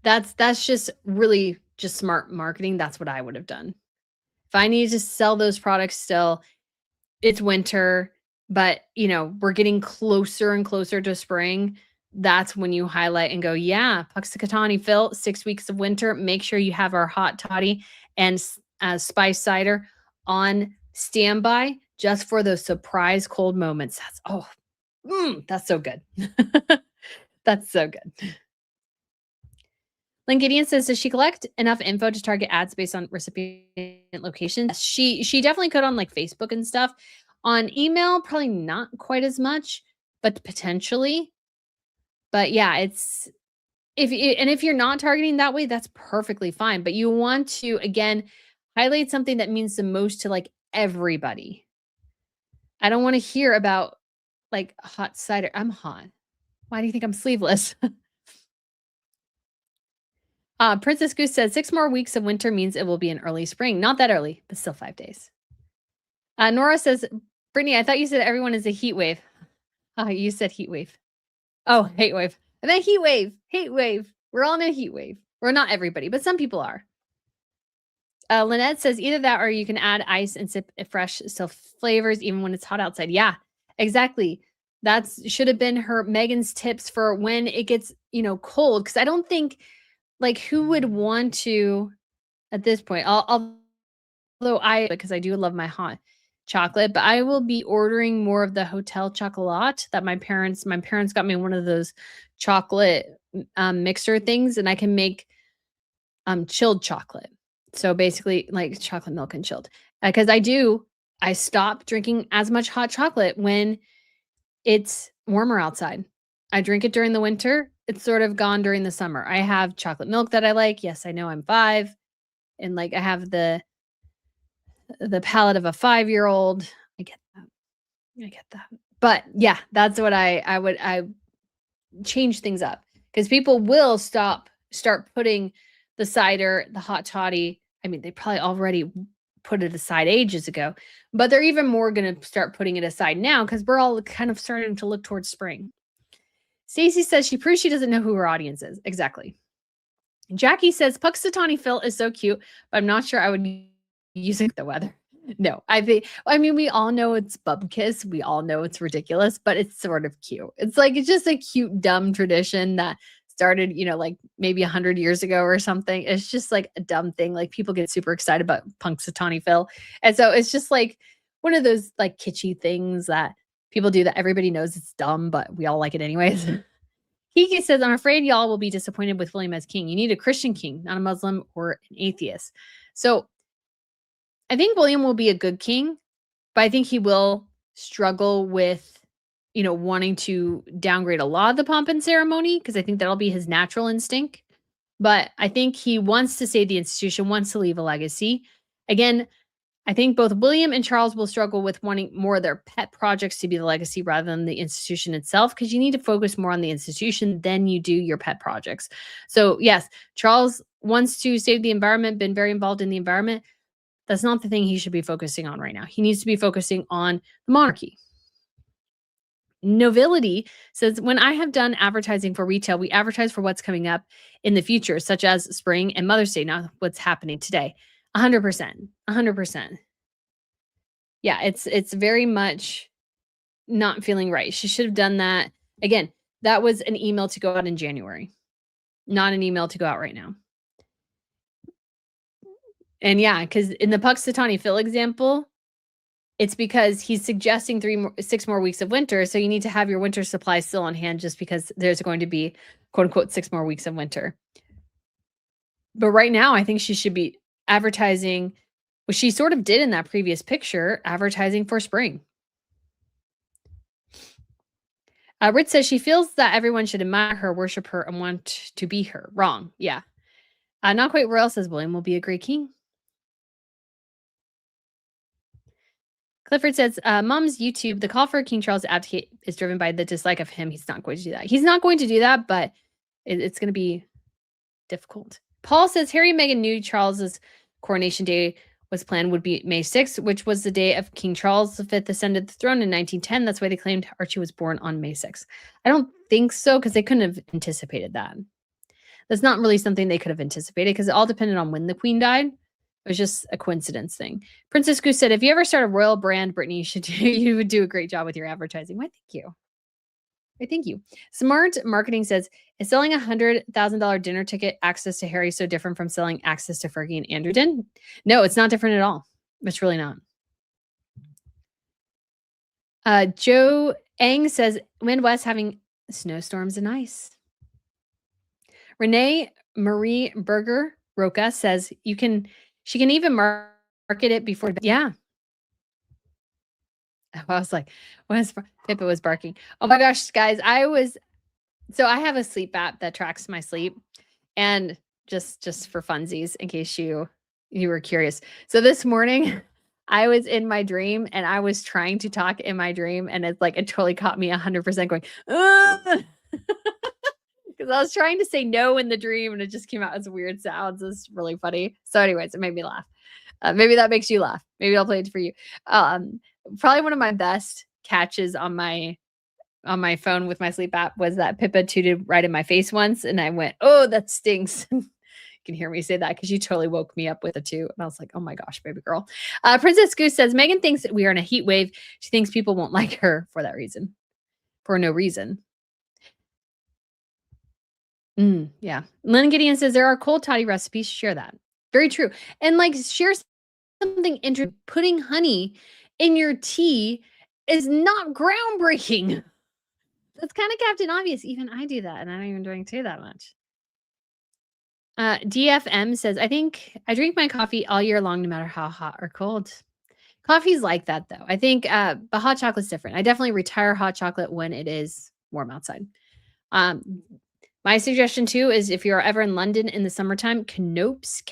That's just really just smart marketing. That's what I would have done. If I need to sell those products still, it's winter, but we're getting closer and closer to spring. That's when you highlight and go, yeah, Puxacatani Phil, 6 weeks of winter. Make sure you have our hot toddy and spice cider on standby just for those surprise cold moments. That's so good. That's so good. Gideon says, does she collect enough info to target ads based on recipient location? She definitely could on like Facebook and stuff. On email, probably not quite as much, but potentially. But yeah, if you're not targeting that way, that's perfectly fine. But you want to, again, highlight something that means the most to like everybody. I don't want to hear about like hot cider. I'm hot. Why do you think I'm sleeveless? Princess Goose says 6 more weeks of winter means it will be an early spring. Not that early, but still 5 days. Nora says, Brittany, I thought you said everyone is a heat wave. You said heat wave. Oh, hate wave. I meant heat wave. Hate wave. We're all in a heat wave. Or not everybody, but some people are. Lynette says either that or you can add ice and sip fresh still flavors even when it's hot outside. Yeah, exactly. That should have been Meghan's tips for when it gets, cold. Because I don't think like who would want to at this point, although because I do love my hot chocolate, but I will be ordering more of the hotel chocolat that my parents got me one of those chocolate mixer things, and I can make chilled chocolate. So basically like chocolate milk and chilled. Because I stop drinking as much hot chocolate when it's warmer outside. I drink it during the winter. It's sort of gone during the summer. I have chocolate milk that I like. Yes, I know I'm 5. And like I have the palate of a 5-year-old. I get that. But yeah, that's what I change things up because people will start putting the cider, the hot toddy. I mean, they probably already put it aside ages ago, but they're even more going to start putting it aside now because we're all kind of starting to look towards spring. Stacy says she proves she doesn't know who her audience is. Exactly. Jackie says Puxatawny Phil is so cute, but I'm not sure I would use it the weather. No, I mean, we all know it's bubkiss. We all know it's ridiculous, but it's sort of cute. It's just a cute, dumb tradition that started, like maybe 100 years ago or something. It's just like a dumb thing. Like people get super excited about Punxsutawney Phil. And so it's just like one of those like kitschy things that people do that everybody knows it's dumb, but we all like it anyways. Kiki says, I'm afraid y'all will be disappointed with William as king. You need a Christian king, not a Muslim or an atheist. So I think William will be a good king, but I think he will struggle with, wanting to downgrade a lot of the pomp and ceremony because I think that'll be his natural instinct. But I think he wants to save the institution, wants to leave a legacy. Again, I think both William and Charles will struggle with wanting more of their pet projects to be the legacy rather than the institution itself, because you need to focus more on the institution than you do your pet projects. So yes, Charles wants to save the environment, been very involved in the environment. That's not the thing he should be focusing on right now. He needs to be focusing on the monarchy. Nobility says, when I have done advertising for retail, we advertise for what's coming up in the future, such as spring and Mother's Day, not what's happening today. 100%. 100%. Yeah, it's very much not feeling right. She should have done that. Again, that was an email to go out in January, not an email to go out right now. And yeah, because in the Puxatawny Phil example, it's because he's suggesting 6 more weeks of winter. So you need to have your winter supply still on hand just because there's going to be, quote unquote, 6 more weeks of winter. But right now, I think she should be advertising, which she sort of did in that previous picture, advertising for spring. Rit says she feels that everyone should admire her, worship her, and want to be her. Wrong. Yeah. Not quite royal says William will be a great king. Clifford says, Mom's YouTube, the call for King Charles to abdicate is driven by the dislike of him. He's not going to do that. He's not going to do that, but it's going to be difficult. Paul says, Harry and Meghan knew Charles's coronation day was planned would be May 6th, which was the day of King Charles V ascended the throne in 1910. That's why they claimed Archie was born on May 6th. I don't think so, because they couldn't have anticipated that. That's not really something they could have anticipated, because it all depended on when the queen died. It was just a coincidence thing. Princess Goose said, if you ever start a royal brand, Brittany, you would do a great job with your advertising. Why, thank you. Why, thank you. Smart Marketing says, is selling a $100,000 dinner ticket access to Harry so different from selling access to Fergie and Andrew did? No, it's not different at all. It's really not. Joe Ang says, Midwest having snowstorms and ice. Renee Marie Berger Roca says, she can even market it before. Yeah. I was like, Pippa was barking. Oh my gosh, guys. So I have a sleep app that tracks my sleep, and just for funsies, in case you were curious. So this morning I was in my dream and I was trying to talk in my dream, and it totally caught me 100% going, because I was trying to say no in the dream and it just came out as weird sounds. It's really funny. So anyways, it made me laugh. Maybe that makes you laugh. Maybe I'll play it for you. Probably one of my best catches on my phone with my sleep app was that Pippa tooted right in my face once, and I went, oh, that stinks. You can hear me say that because you totally woke me up with a toot. And I was like, oh my gosh, baby girl. Princess Goose says, Meghan thinks we are in a heat wave. She thinks people won't like her for that reason. For no reason. Yeah. Lynn Gideon says, there are cold toddy recipes. Share that. Very true. And share something interesting. Putting honey in your tea is not groundbreaking. That's kind of Captain Obvious. Even I do that, and I don't even drink tea that much. DFM says, I think I drink my coffee all year long, no matter how hot or cold. Coffee's like that, though. I think, but hot chocolate's different. I definitely retire hot chocolate when it is warm outside. My suggestion, too, is if you're ever in London in the summertime, Knoops,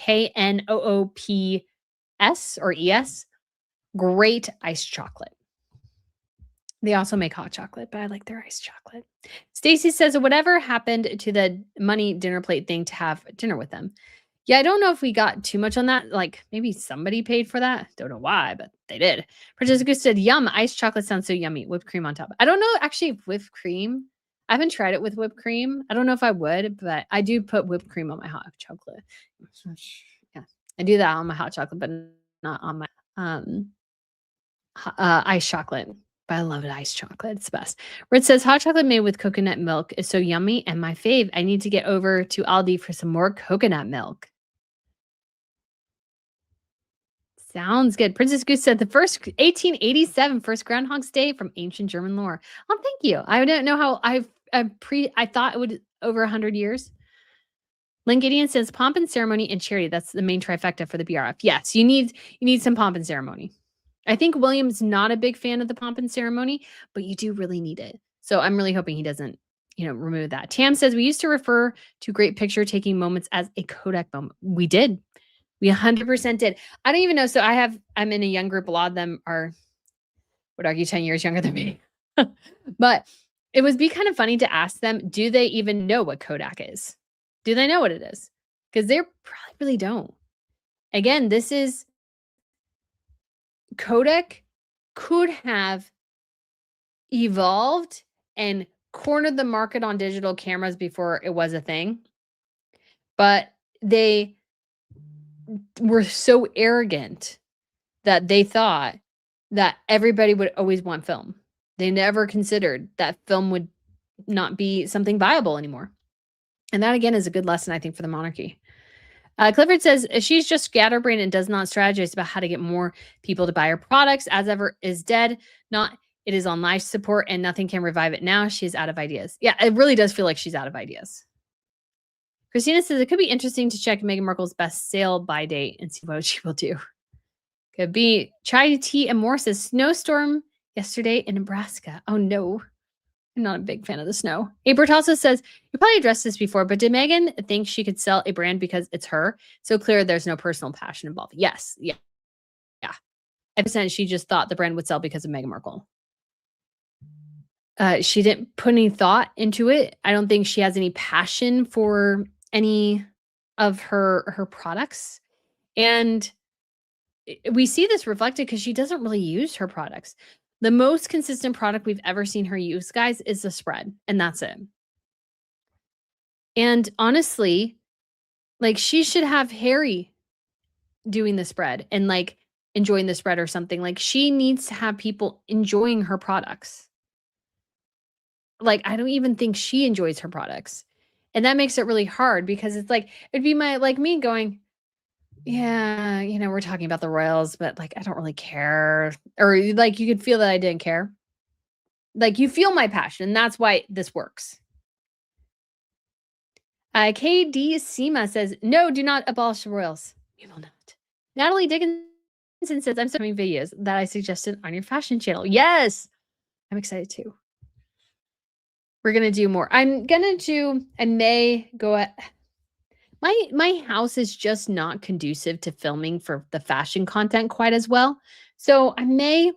Knoops or ES, great iced chocolate. They also make hot chocolate, but I like their iced chocolate. Stacy says, whatever happened to the money dinner plate thing to have dinner with them? Yeah, I don't know if we got too much on that. Like maybe somebody paid for that. Don't know why, but they did. Princess Goose said, "Yum! Iced chocolate sounds so yummy. Whipped cream on top." I don't know actually if whipped cream. I haven't tried it with whipped cream. I don't know if I would, but I do put whipped cream on my hot chocolate. Yeah, I do that on my hot chocolate, but not on my um iced chocolate. But I love it iced chocolate. It's the best. Red says hot chocolate made with coconut milk is so yummy and my fave. I need to get over to Aldi for some more coconut milk. Sounds good. Princess Goose said the first 1887 first Groundhog's Day from ancient German lore. Oh, thank you. I didn't know how I thought it would over 100 years. Lynn Gideon says pomp and ceremony and charity. That's the main trifecta for the BRF. Yes, you need some pomp and ceremony. I think William's not a big fan of the pomp and ceremony, but you do really need it. So I'm really hoping he doesn't, remove that. Tam says we used to refer to great picture taking moments as a Kodak moment. We did. We 100% did. I don't even know. So I'm in a young group. A lot of them are, would argue 10 years younger than me. But it would be kind of funny to ask them, do they even know what Kodak is? Do they know what it is? Because they probably really don't. Again, this is Kodak could have evolved and cornered the market on digital cameras before it was a thing. But they were so arrogant that they thought that everybody would always want film. They never considered that film would not be something viable anymore. And that again is a good lesson, I think, for the monarchy. Clifford says she's just scatterbrained and does not strategize about how to get more people to buy her products. As ever is dead. Not it is on life support and nothing can revive it now. She's out of ideas. Yeah, it really does feel like she's out of ideas. Christina says it could be interesting to check Meghan Markle's best sale by date and see what she will do. Could be Chai Tea and more says snowstorm yesterday in Nebraska. Oh no. I'm not a big fan of the snow. Abert also says, you probably addressed this before, but did Meghan think she could sell a brand because it's her? So clear there's no personal passion involved. Yes. Yeah. Yeah. 100% she just thought the brand would sell because of Meghan Markle. She didn't put any thought into it. I don't think she has any passion for any of her products. And we see this reflected because she doesn't really use her products. The most consistent product we've ever seen her use, guys, is the spread, and that's it. And honestly, like she should have Harry doing the spread and like enjoying the spread or something. Like she needs to have people enjoying her products. Like I don't even think she enjoys her products. And that makes it really hard because it's like it'd be me going, yeah, we're talking about the Royals, but like I don't really care. Or like you could feel that I didn't care. Like you feel my passion, and that's why this works. KD Sema says, no, do not abolish the Royals. We will not. Natalie Dickinson says, I'm sending videos that I suggested on your fashion channel. Yes. I'm excited too. We're going to do more. I may go at my house is just not conducive to filming for the fashion content quite as well. So I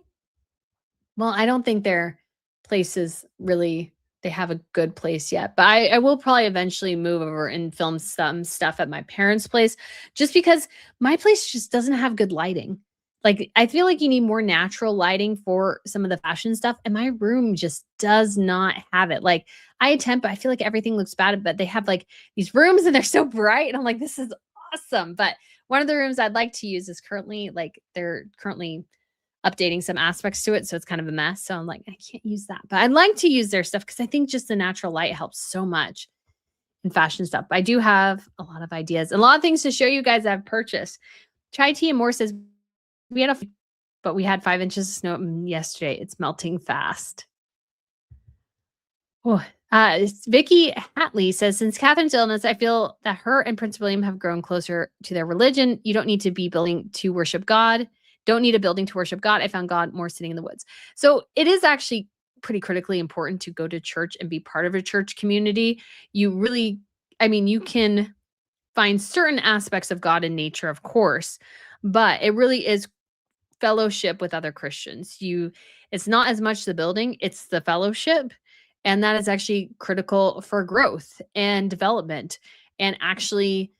don't think their places really they have a good place yet, but I will probably eventually move over and film some stuff at my parents' place just because my place just doesn't have good lighting. Like I feel like you need more natural lighting for some of the fashion stuff, and my room just does not have it. Like I attempt, but I feel like everything looks bad, but they have like these rooms and they're so bright, and I'm like, this is awesome. But one of the rooms I'd like to use is they're currently updating some aspects to it. So it's kind of a mess. So I'm like, I can't use that. But I'd like to use their stuff because I think just the natural light helps so much in fashion stuff. But I do have a lot of ideas, a lot of things to show you guys I've purchased. Chai Tea and More says, but we had 5 inches of snow yesterday. It's melting fast. Oh, Vicky Hatley says, since Catherine's illness, I feel that her and Prince William have grown closer to their religion. You don't need to be building to worship God. Don't need a building to worship God. I found God more sitting in the woods. So it is actually pretty critically important to go to church and be part of a church community. You can find certain aspects of God in nature, of course, but it really is fellowship with other Christians. It's not as much the building, it's the fellowship. And that is actually critical for growth and development and actually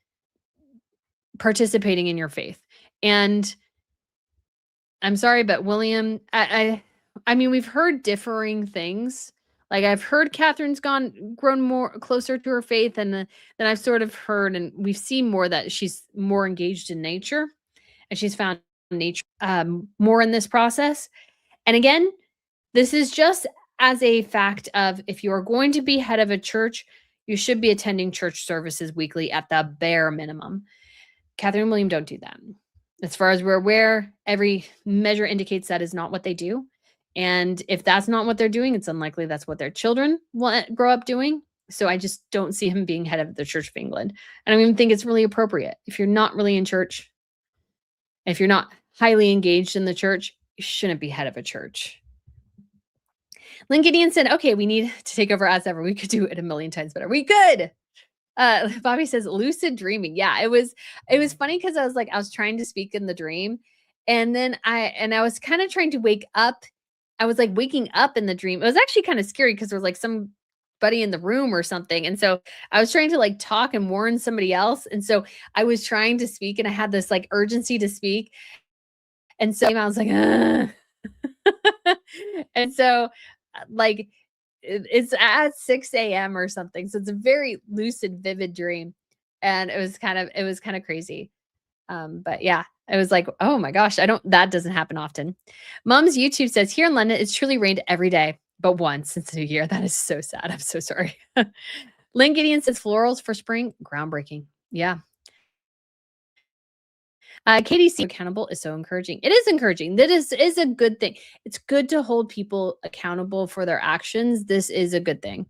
participating in your faith. And I'm sorry, but William, I mean, we've heard differing things. Like I've heard Catherine's grown more closer to her faith, and then I've sort of heard, and we've seen more that she's more engaged in nature, and she's found nature more in this process. And again, this is just as a fact of if you are going to be head of a church, you should be attending church services weekly at the bare minimum. Catherine and William don't do that. As far as we're aware, every measure indicates that is not what they do. And if that's not what they're doing, it's unlikely that's what their children will grow up doing. So I just don't see him being head of the Church of England. I don't even think it's really appropriate. If you're not really in church, if you're not highly engaged in the church, you shouldn't be head of a church. Lynn Gideon said, okay, we need to take over as ever. We could do it a million times better. We could. Bobby says lucid dreaming. Yeah, it was funny because I was trying to speak in the dream, and then I was kind of trying to wake up. I was like waking up in the dream. It was actually kind of scary because there was like somebody in the room or something. And so I was trying to like talk and warn somebody else. And so I was trying to speak and I had this like urgency to speak. And so I was like, ugh. And so like it's at 6 a.m. or something. So it's a very lucid, vivid dream. And it was kind of crazy. But yeah, it was like, oh my gosh, that doesn't happen often. Mom's YouTube says here in London, it's truly rained every day, but once since New Year. That is so sad. I'm so sorry. Lynn Gideon says florals for spring, groundbreaking. Yeah. Katie C. accountable is so encouraging. It is encouraging. That is a good thing. It's good to hold people accountable for their actions. This is a good thing.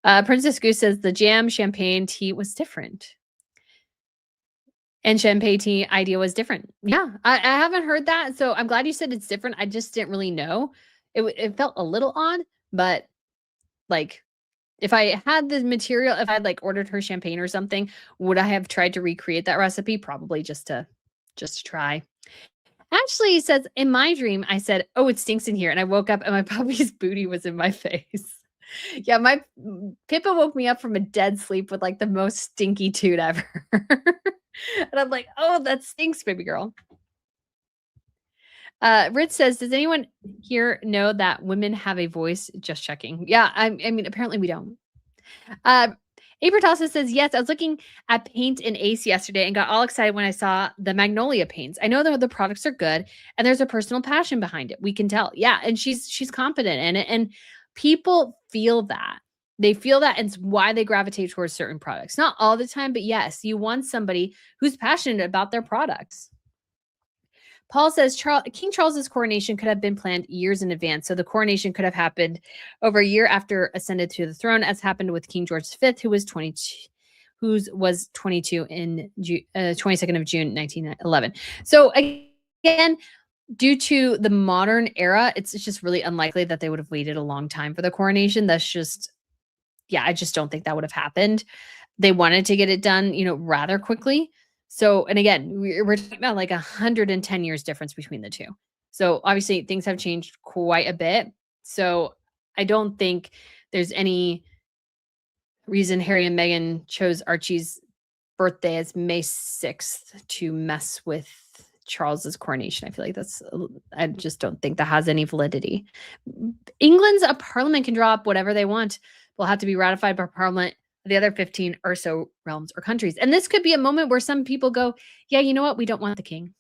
Princess Goose says the jam champagne tea was different. And champagne tea idea was different. Yeah, I haven't heard that. So I'm glad you said it's different. I just didn't really know. It felt a little odd, but like if I had the material, if I had like ordered her champagne or something, would I have tried to recreate that recipe? Probably just to try. Ashley says, in my dream, I said, oh, it stinks in here. And I woke up and my puppy's booty was in my face. Yeah, my Pippa woke me up from a dead sleep with like the most stinky toot ever. And I'm like, oh, that stinks, baby girl. Rich says, does anyone here know that women have a voice? Just checking. Yeah, I mean, apparently we don't. Abertasa says, yes, I was looking at paint in Ace yesterday and got all excited when I saw the Magnolia paints. I know that the products are good and there's a personal passion behind it. We can tell. Yeah, and she's confident in it. And people feel that. They feel that, and it's why they gravitate towards certain products. Not all the time, but yes, you want somebody who's passionate about their products. Paul says King Charles's coronation could have been planned years in advance. So the coronation could have happened over a year after ascended to the throne, as happened with King George V, who was 22 in 22nd of June, 1911. So again, due to the modern era, it's just really unlikely that they would have waited a long time for the coronation. That's just, yeah, I just don't think that would have happened. They wanted to get it done, rather quickly. So, and again, we're talking about like 110 years difference between the two. So obviously things have changed quite a bit. So I don't think there's any reason Harry and Meghan chose Archie's birthday as May 6th to mess with Charles's coronation. I feel like I just don't think that has any validity. England's a parliament can draw up whatever they want. Will have to be ratified by parliament. The other 15 or so realms or countries. And this could be a moment where some people go, yeah, you know what? We don't want the king.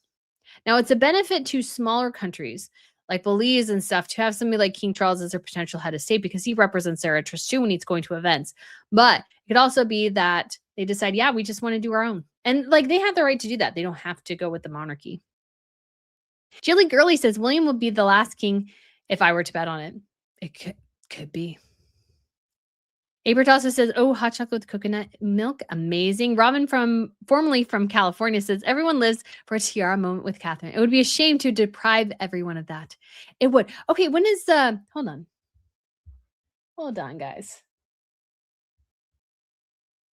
Now, it's a benefit to smaller countries like Belize and stuff to have somebody like King Charles as their potential head of state because he represents their interests too when he's going to events. But it could also be that they decide, yeah, we just want to do our own. And like they have the right to do that. They don't have to go with the monarchy. Jilly Gurley says, William will be the last king if I were to bet on it. It could be. Abertasa says, oh, hot chocolate with coconut milk. Amazing. Robin formerly from California says, everyone lives for a tiara moment with Catherine. It would be a shame to deprive everyone of that. It would. Okay, when is hold on. Hold on, guys.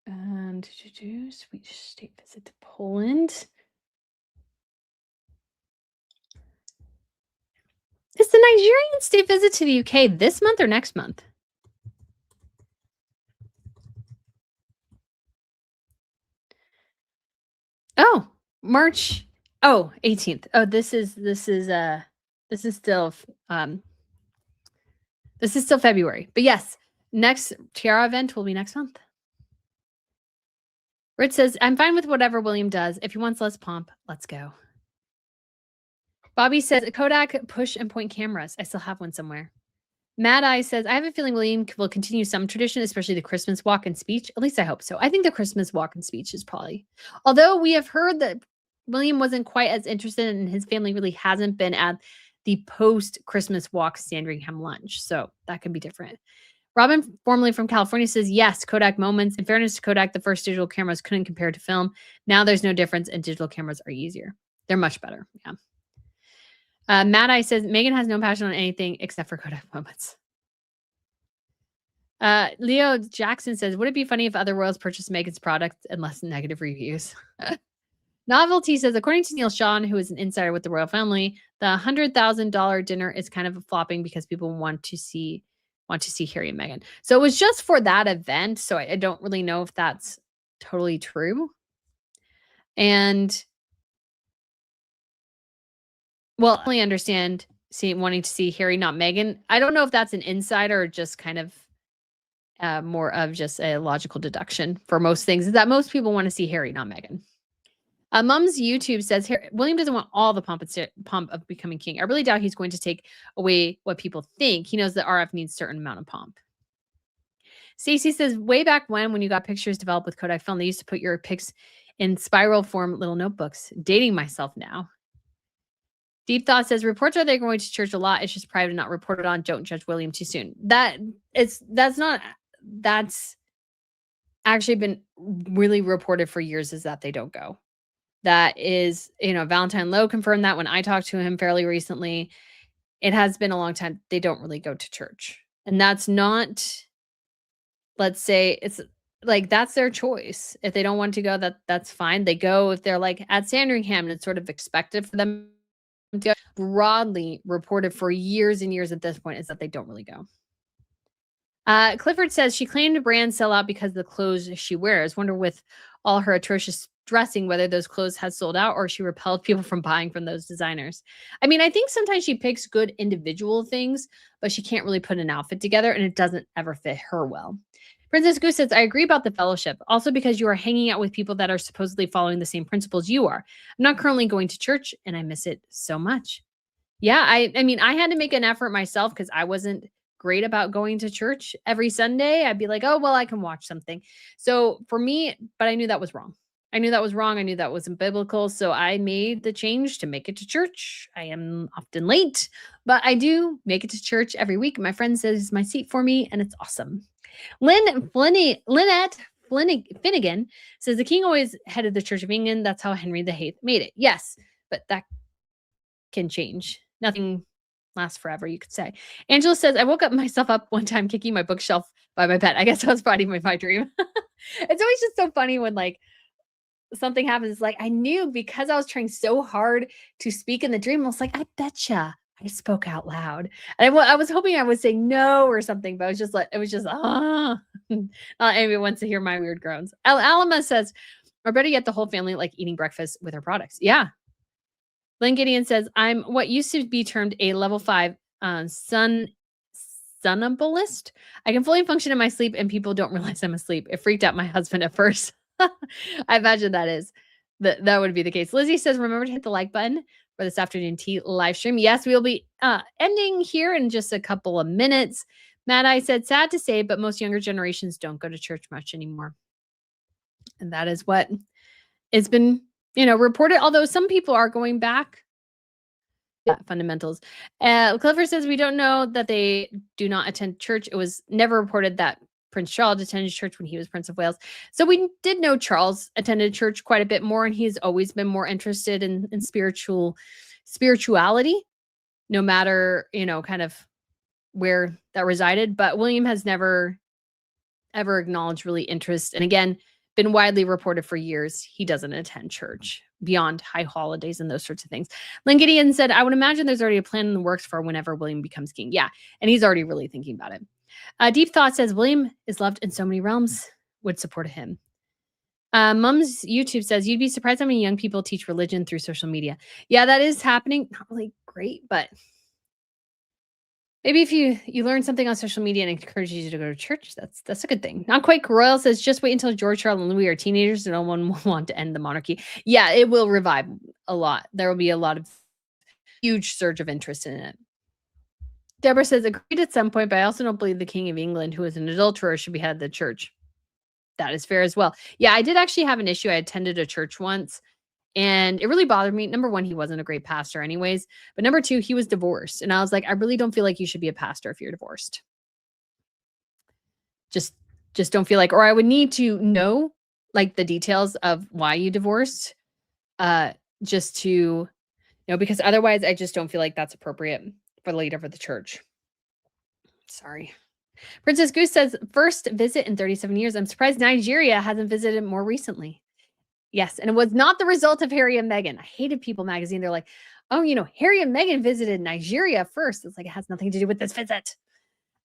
Sweet state visit to Poland. Is the Nigerian state visit to the UK this month or next month? Oh, March. Oh, 18th. Oh, this is still this is still February. But yes, next tiara event will be next month. Rich says, I'm fine with whatever William does. If he wants less pomp, let's go. Bobby says, Kodak push and point cameras. I still have one somewhere. Mad Eye says, I have a feeling William will continue some tradition, especially the Christmas walk and speech. At least I hope so. I think the Christmas walk and speech is probably, although we have heard that William wasn't quite as interested and his family really hasn't been at the post Christmas walk Sandringham lunch. So that could be different. Robin, formerly from California, says, yes, Kodak moments. In fairness to Kodak, the first digital cameras couldn't compare to film. Now there's no difference and digital cameras are easier. They're much better. Yeah. Mad Eye says, Meghan has no passion on anything except for Kodak moments. Leo Jackson says, would it be funny if other royals purchased Meghan's products and less negative reviews? Novelty says, according to Neil Sean, who is an insider with the royal family, the $100,000 dinner is kind of flopping because people want to see Harry and Meghan. So it was just for that event. So I don't really know if that's totally true. And well, I only understand wanting to see Harry, not Meghan. I don't know if that's an insider or just kind of more of just a logical deduction for most things, is that most people want to see Harry, not Meghan. Mom's YouTube says, William doesn't want all the pomp of becoming king. I really doubt he's going to take away what people think. He knows that RF needs a certain amount of pomp. Stacy says, way back when you got pictures developed with Kodak film, they used to put your pics in spiral form little notebooks. Dating myself now. Deep Thought says, reports are they're going to church a lot. It's just private, not reported on. Don't judge William too soon. That's actually been really reported for years, is that they don't go. That is, Valentine Lowe confirmed that when I talked to him fairly recently. It has been a long time. They don't really go to church. And that's not, let's say, it's like, that's their choice. If they don't want to go, that's fine. They go if they're like at Sandringham, and it's sort of expected for them to go. Broadly reported for years and years at this point is that they don't really go. Clifford says, she claimed brands sell out because of the clothes she wears. Wonder with all her atrocious dressing whether those clothes had sold out or she repelled people from buying from those designers. I mean, I think sometimes she picks good individual things, but she can't really put an outfit together and it doesn't ever fit her well. Princess Goose says, I agree about the fellowship. Also because you are hanging out with people that are supposedly following the same principles you are. I'm not currently going to church and I miss it so much. Yeah, I mean, I had to make an effort myself because I wasn't great about going to church every Sunday. I'd be like, oh, well, I can watch something. So for me, but I knew that was wrong. I knew that wasn't biblical. So I made the change to make it to church. I am often late, but I do make it to church every week. My friend says my seat for me, and it's awesome. Lynette Finnegan says the king always headed the Church of England. That's how Henry VIII made it. Yes, but that can change. Nothing lasts forever, you could say. Angela says, I woke up myself up one time kicking my bookshelf by my bed. I guess that was probably my dream. It's always just so funny when like something happens. Like I knew because I was trying so hard to speak in the dream. I was like, I betcha I spoke out loud. And I was hoping I would say no or something, but it was just, not anybody wants to hear my weird groans. Alama says, or better yet, the whole family like eating breakfast with her products. Yeah. Lynn Gideon says, I'm what used to be termed a level 5 somnambulist. I can fully function in my sleep and people don't realize I'm asleep. It freaked out my husband at first. I imagine that would be the case. Lizzie says, remember to hit the like button for this afternoon tea live stream. Yes, we'll be ending here in just a couple of minutes. Matt, I said, sad to say, but most younger generations don't go to church much anymore. And that is what it's been, reported, although some people are going back. Fundamentals. Clifford says, we don't know that they do not attend church. It was never reported that Prince Charles attended church when he was Prince of Wales. So we did know Charles attended church quite a bit more, and he's always been more interested in spirituality, no matter, kind of where that resided. But William has never, ever acknowledged really interest. And again, been widely reported for years, he doesn't attend church beyond high holidays and those sorts of things. Lynn Gideon said, I would imagine there's already a plan in the works for whenever William becomes king. Yeah, and he's already really thinking about it. Deep Thought says, William is loved in so many realms, would support him. Mums YouTube says, "You'd be surprised how many young people teach religion through social media." Yeah, that is happening. Not really great, but maybe if you learn something on social media and encourages you to go to church, that's a good thing. Not quite Royal says, "Just wait until George, Charles, and Louis are teenagers, and no one will want to end the monarchy." Yeah, it will revive a lot. There will be a lot of huge surge of interest in it. Deborah says, "Agreed at some point, but I also don't believe the King of England, who is an adulterer, should be head of the church." That is fair as well. Yeah, I did actually have an issue. I attended a church once and it really bothered me. Number one, he wasn't a great pastor, anyways. But number two, he was divorced. And I was like, I really don't feel like you should be a pastor if you're divorced. Just just don't feel like, or I would need to know like the details of why you divorced. Uh just to because otherwise I just don't feel like that's appropriate for the leader of the church. Sorry. Princess Goose says, first visit in 37 years. I'm surprised Nigeria hasn't visited more recently. Yes, and it was not the result of Harry and Meghan. I hated People magazine. They're like, "Oh, Harry and Meghan visited Nigeria first." It's like, it has nothing to do with this visit.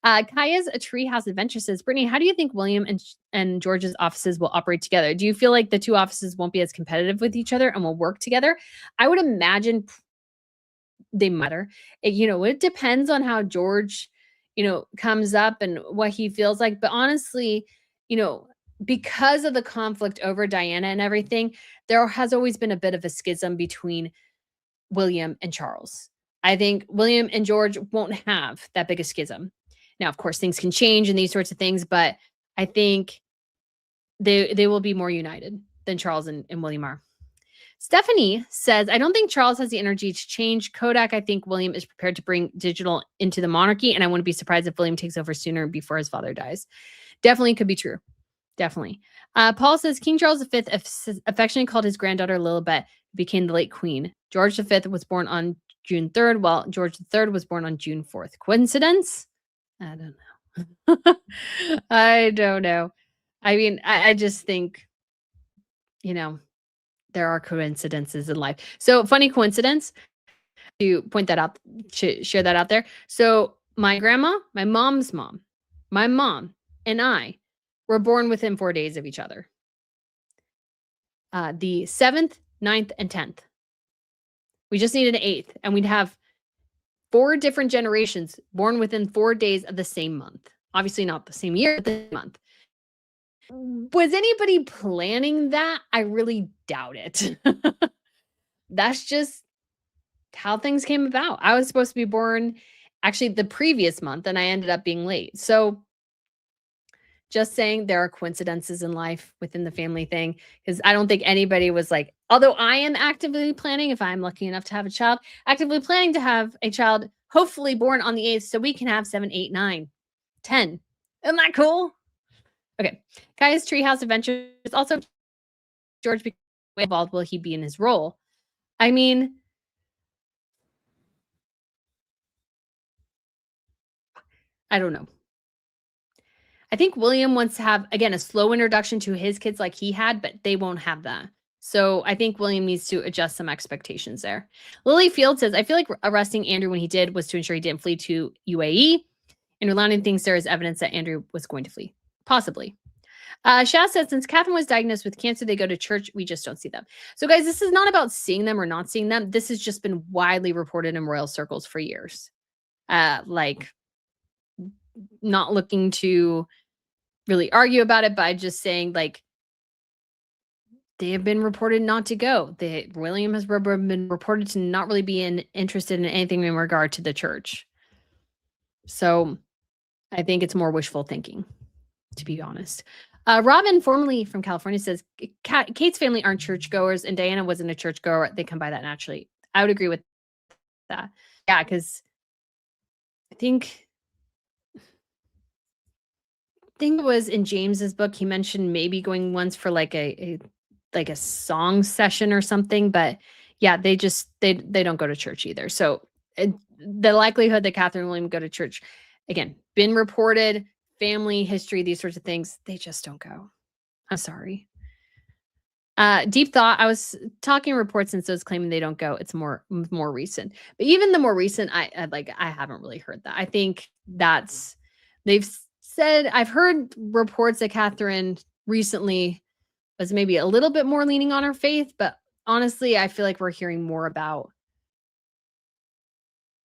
Kaya's A Treehouse Adventure says, Brittany, how do you think William and George's offices will operate together? Do you feel like the two offices won't be as competitive with each other and will work together? I would imagine they matter. It depends on how George, comes up and what he feels like. But honestly, you know, because of the conflict over Diana and everything, there has always been a bit of a schism between William and Charles. I think William and George won't have that big a schism. Now, of course, things can change and these sorts of things, but I think they will be more united than Charles and William are. Stephanie says, I don't think Charles has the energy to change Kodak. I think William is prepared to bring digital into the monarchy, and I wouldn't be surprised if William takes over sooner before his father dies. Definitely could be true. Definitely. Paul says, King Charles V affectionately called his granddaughter Lilibet, became the late queen. George V was born on June 3rd, while George III was born on June 4th. Coincidence? I don't know. I don't know. I mean, I just think, there are coincidences in life. So, funny coincidence to point that out, to share that out there. So, my grandma, my mom's mom, my mom, and I were born within 4 days of each other. The 7th, 9th, and 10th. We just needed an 8th, and we'd have 4 different generations born within 4 days of the same month. Obviously, not the same year, but the month. Was anybody planning that? I really doubt it. That's just how things came about. I was supposed to be born actually the previous month, and I ended up being late. So, just saying there are coincidences in life within the family thing, because I don't think anybody was like, although I am actively planning, if I'm lucky enough to have a child, actively planning to have a child, hopefully born on the 8th, so we can have 7, 8, 9, 10. Isn't that cool? Okay. Kaya's Treehouse Adventures. Also, George, how involved will he be in his role? I mean, I don't know. I think William wants to have, again, a slow introduction to his kids like he had, but they won't have that. So I think William needs to adjust some expectations there. Lily Field says, I feel like arresting Andrew when he did was to ensure he didn't flee to UAE. And Rolando thinks there is evidence that Andrew was going to flee. Possibly. Shaz says, since Catherine was diagnosed with cancer, they go to church. We just don't see them. So, guys, this is not about seeing them or not seeing them. This has just been widely reported in royal circles for years. Like, not looking to really argue about it, but just saying, like, they have been reported not to go. William has been reported to not really be interested in anything in regard to the church. So, I think it's more wishful thinking, to be honest. Robin, formerly from California, says Kate's family aren't churchgoers, and Diana wasn't a churchgoer. They come by that naturally. I would agree with that. Yeah, because I think it was in James's book. He mentioned maybe going once for like a song session or something. But yeah, they don't go to church either. So the likelihood that Catherine and William go to church, again, been reported. Family history, these sorts of things, they just don't go. I'm sorry. Deep thought. I was talking reports and those claiming they don't go. It's more recent, but even the more recent, I haven't really heard that. I think they've said, I've heard reports that Catherine recently was maybe a little bit more leaning on our faith, but honestly, I feel like we're hearing more about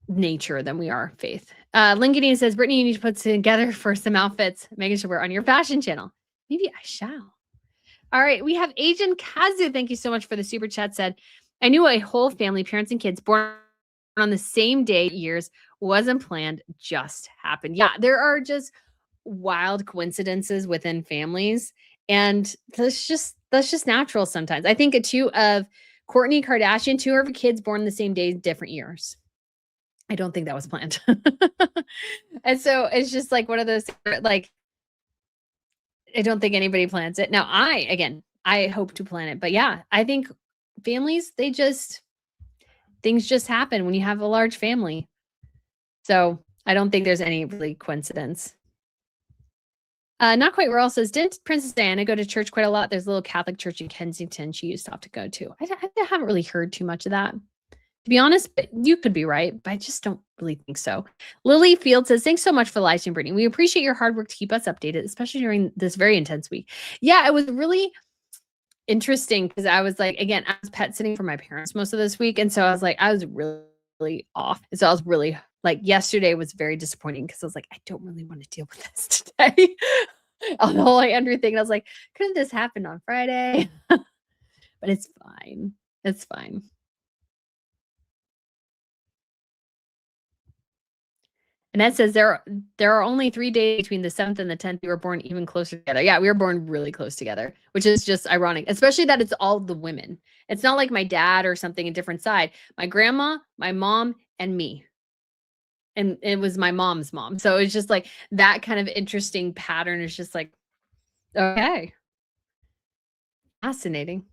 nature than we are faith. Lincoln says, Brittany, you need to put together for some outfits Meghan should wear on your fashion channel. Maybe I shall. All right, we have Agent Kazu. Thank you so much for the super chat. Said, I knew a whole family, parents and kids, born on the same day, years, wasn't planned, just happened. Yeah, there are just wild coincidences within families, and that's just natural sometimes. I think too of Kourtney Kardashian, two of her kids born the same day, different years. I don't think that was planned. And so it's just like one of those, like, I don't think anybody plans it. Now, I hope to plan it. But yeah, I think families, things just happen when you have a large family. So I don't think there's any really coincidence. Not quite well says, didn't Princess Diana go to church quite a lot? There's a little Catholic church in Kensington she used to have to go to. I haven't really heard too much of that. To be honest, but you could be right, but I just don't really think so. Lily Field says, thanks so much for the live stream, Brittany. We appreciate your hard work to keep us updated, especially during this very intense week. Yeah, it was really interesting because I was like, again, I was pet sitting for my parents most of this week. And so I was like, I was really, really off. And so I was really like, yesterday was very disappointing because I was like, I don't really want to deal with this today. On the whole Andrew thing. I was like, couldn't this happen on Friday? But it's fine. It's fine. And that says there are only 3 days between the 7th and the 10th. We were born even closer together. Yeah, we were born really close together, which is just ironic, especially that it's all the women. It's not like my dad or something, a different side. My grandma, my mom, and me. And it was my mom's mom. So it's just like that kind of interesting pattern is just like, okay. Fascinating.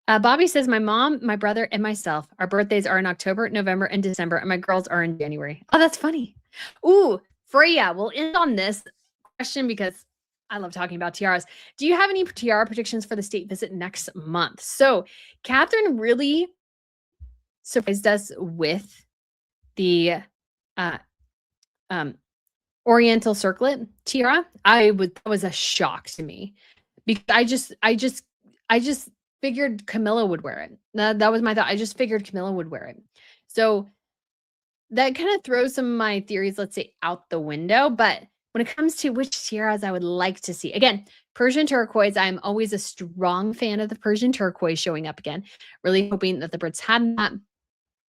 Bobby says, my mom, my brother, and myself, our birthdays are in October, November, and December, and my girls are in January. Oh, that's funny. Ooh, Freya, we'll end on this question because I love talking about tiaras. Do you have any tiara predictions for the state visit next month? So Catherine really surprised us with the Oriental circlet tiara. That was a shock to me because I just figured Camilla would wear it. That was my thought. I just figured Camilla would wear it. So that kind of throws some of my theories, let's say, out the window. But when it comes to which tiaras I would like to see, again, Persian turquoise, I'm always a strong fan of the Persian turquoise showing up again. Really hoping that the Brits had that.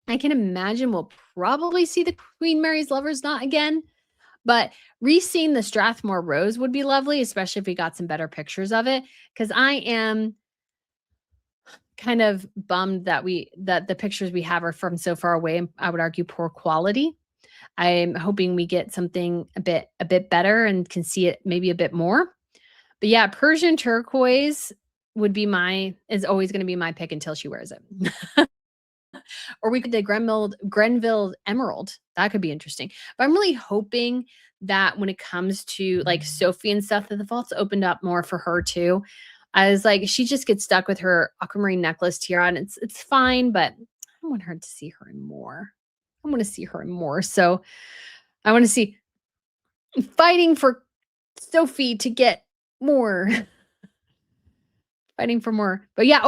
I can imagine we'll probably see the Queen Mary's Lover's Knot again. But re-seeing the Strathmore Rose would be lovely, especially if we got some better pictures of it. Because I am kind of bummed that the pictures we have are from so far away, and I would argue poor quality. I'm hoping we get something a bit better and can see it maybe a bit more. But yeah, Persian turquoise is always going to be my pick until she wears it. Or we could do Grenville Emerald. That could be interesting. But I'm really hoping that when it comes to like Sophie and stuff, that the vault's opened up more for her too. I was like, she just gets stuck with her aquamarine necklace tiara, and it's fine, but I want her to see her in more. I want to see her in more. So I want to see fighting for Sophie to get more. Fighting for more. But yeah,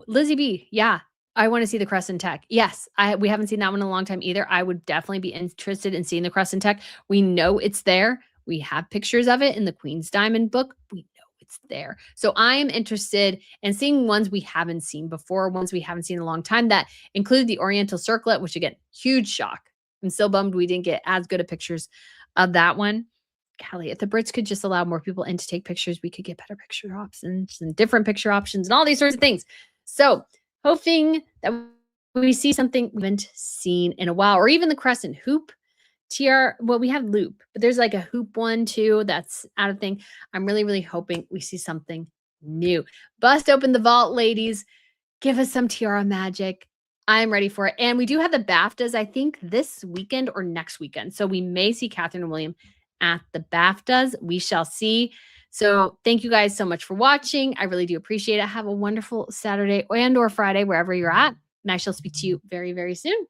Lizzie B. Yeah. I want to see the Crescent Tech. Yes, we haven't seen that one in a long time either. I would definitely be interested in seeing the Crescent Tech. We know it's there. We have pictures of it in the Queen's Diamond book. We know it's there. So I'm interested in seeing ones we haven't seen before, ones we haven't seen in a long time that include the Oriental Circlet, which again, huge shock. I'm so bummed we didn't get as good of pictures of that one. Callie, if the Brits could just allow more people in to take pictures, we could get better picture options and different picture options and all these sorts of things. So hoping that we see something we haven't seen in a while, or even the crescent hoop tiara. Well, we have loop, but there's like a hoop one too that's out of thing. I'm really, really hoping we see something new. Bust open the vault, ladies. Give us some tiara magic. I'm ready for it. And we do have the BAFTAs, I think, this weekend or next weekend. So we may see Catherine and William at the BAFTAs. We shall see. So thank you guys so much for watching. I really do appreciate it. Have a wonderful Saturday and or Friday, wherever you're at. And I shall speak to you very, very soon.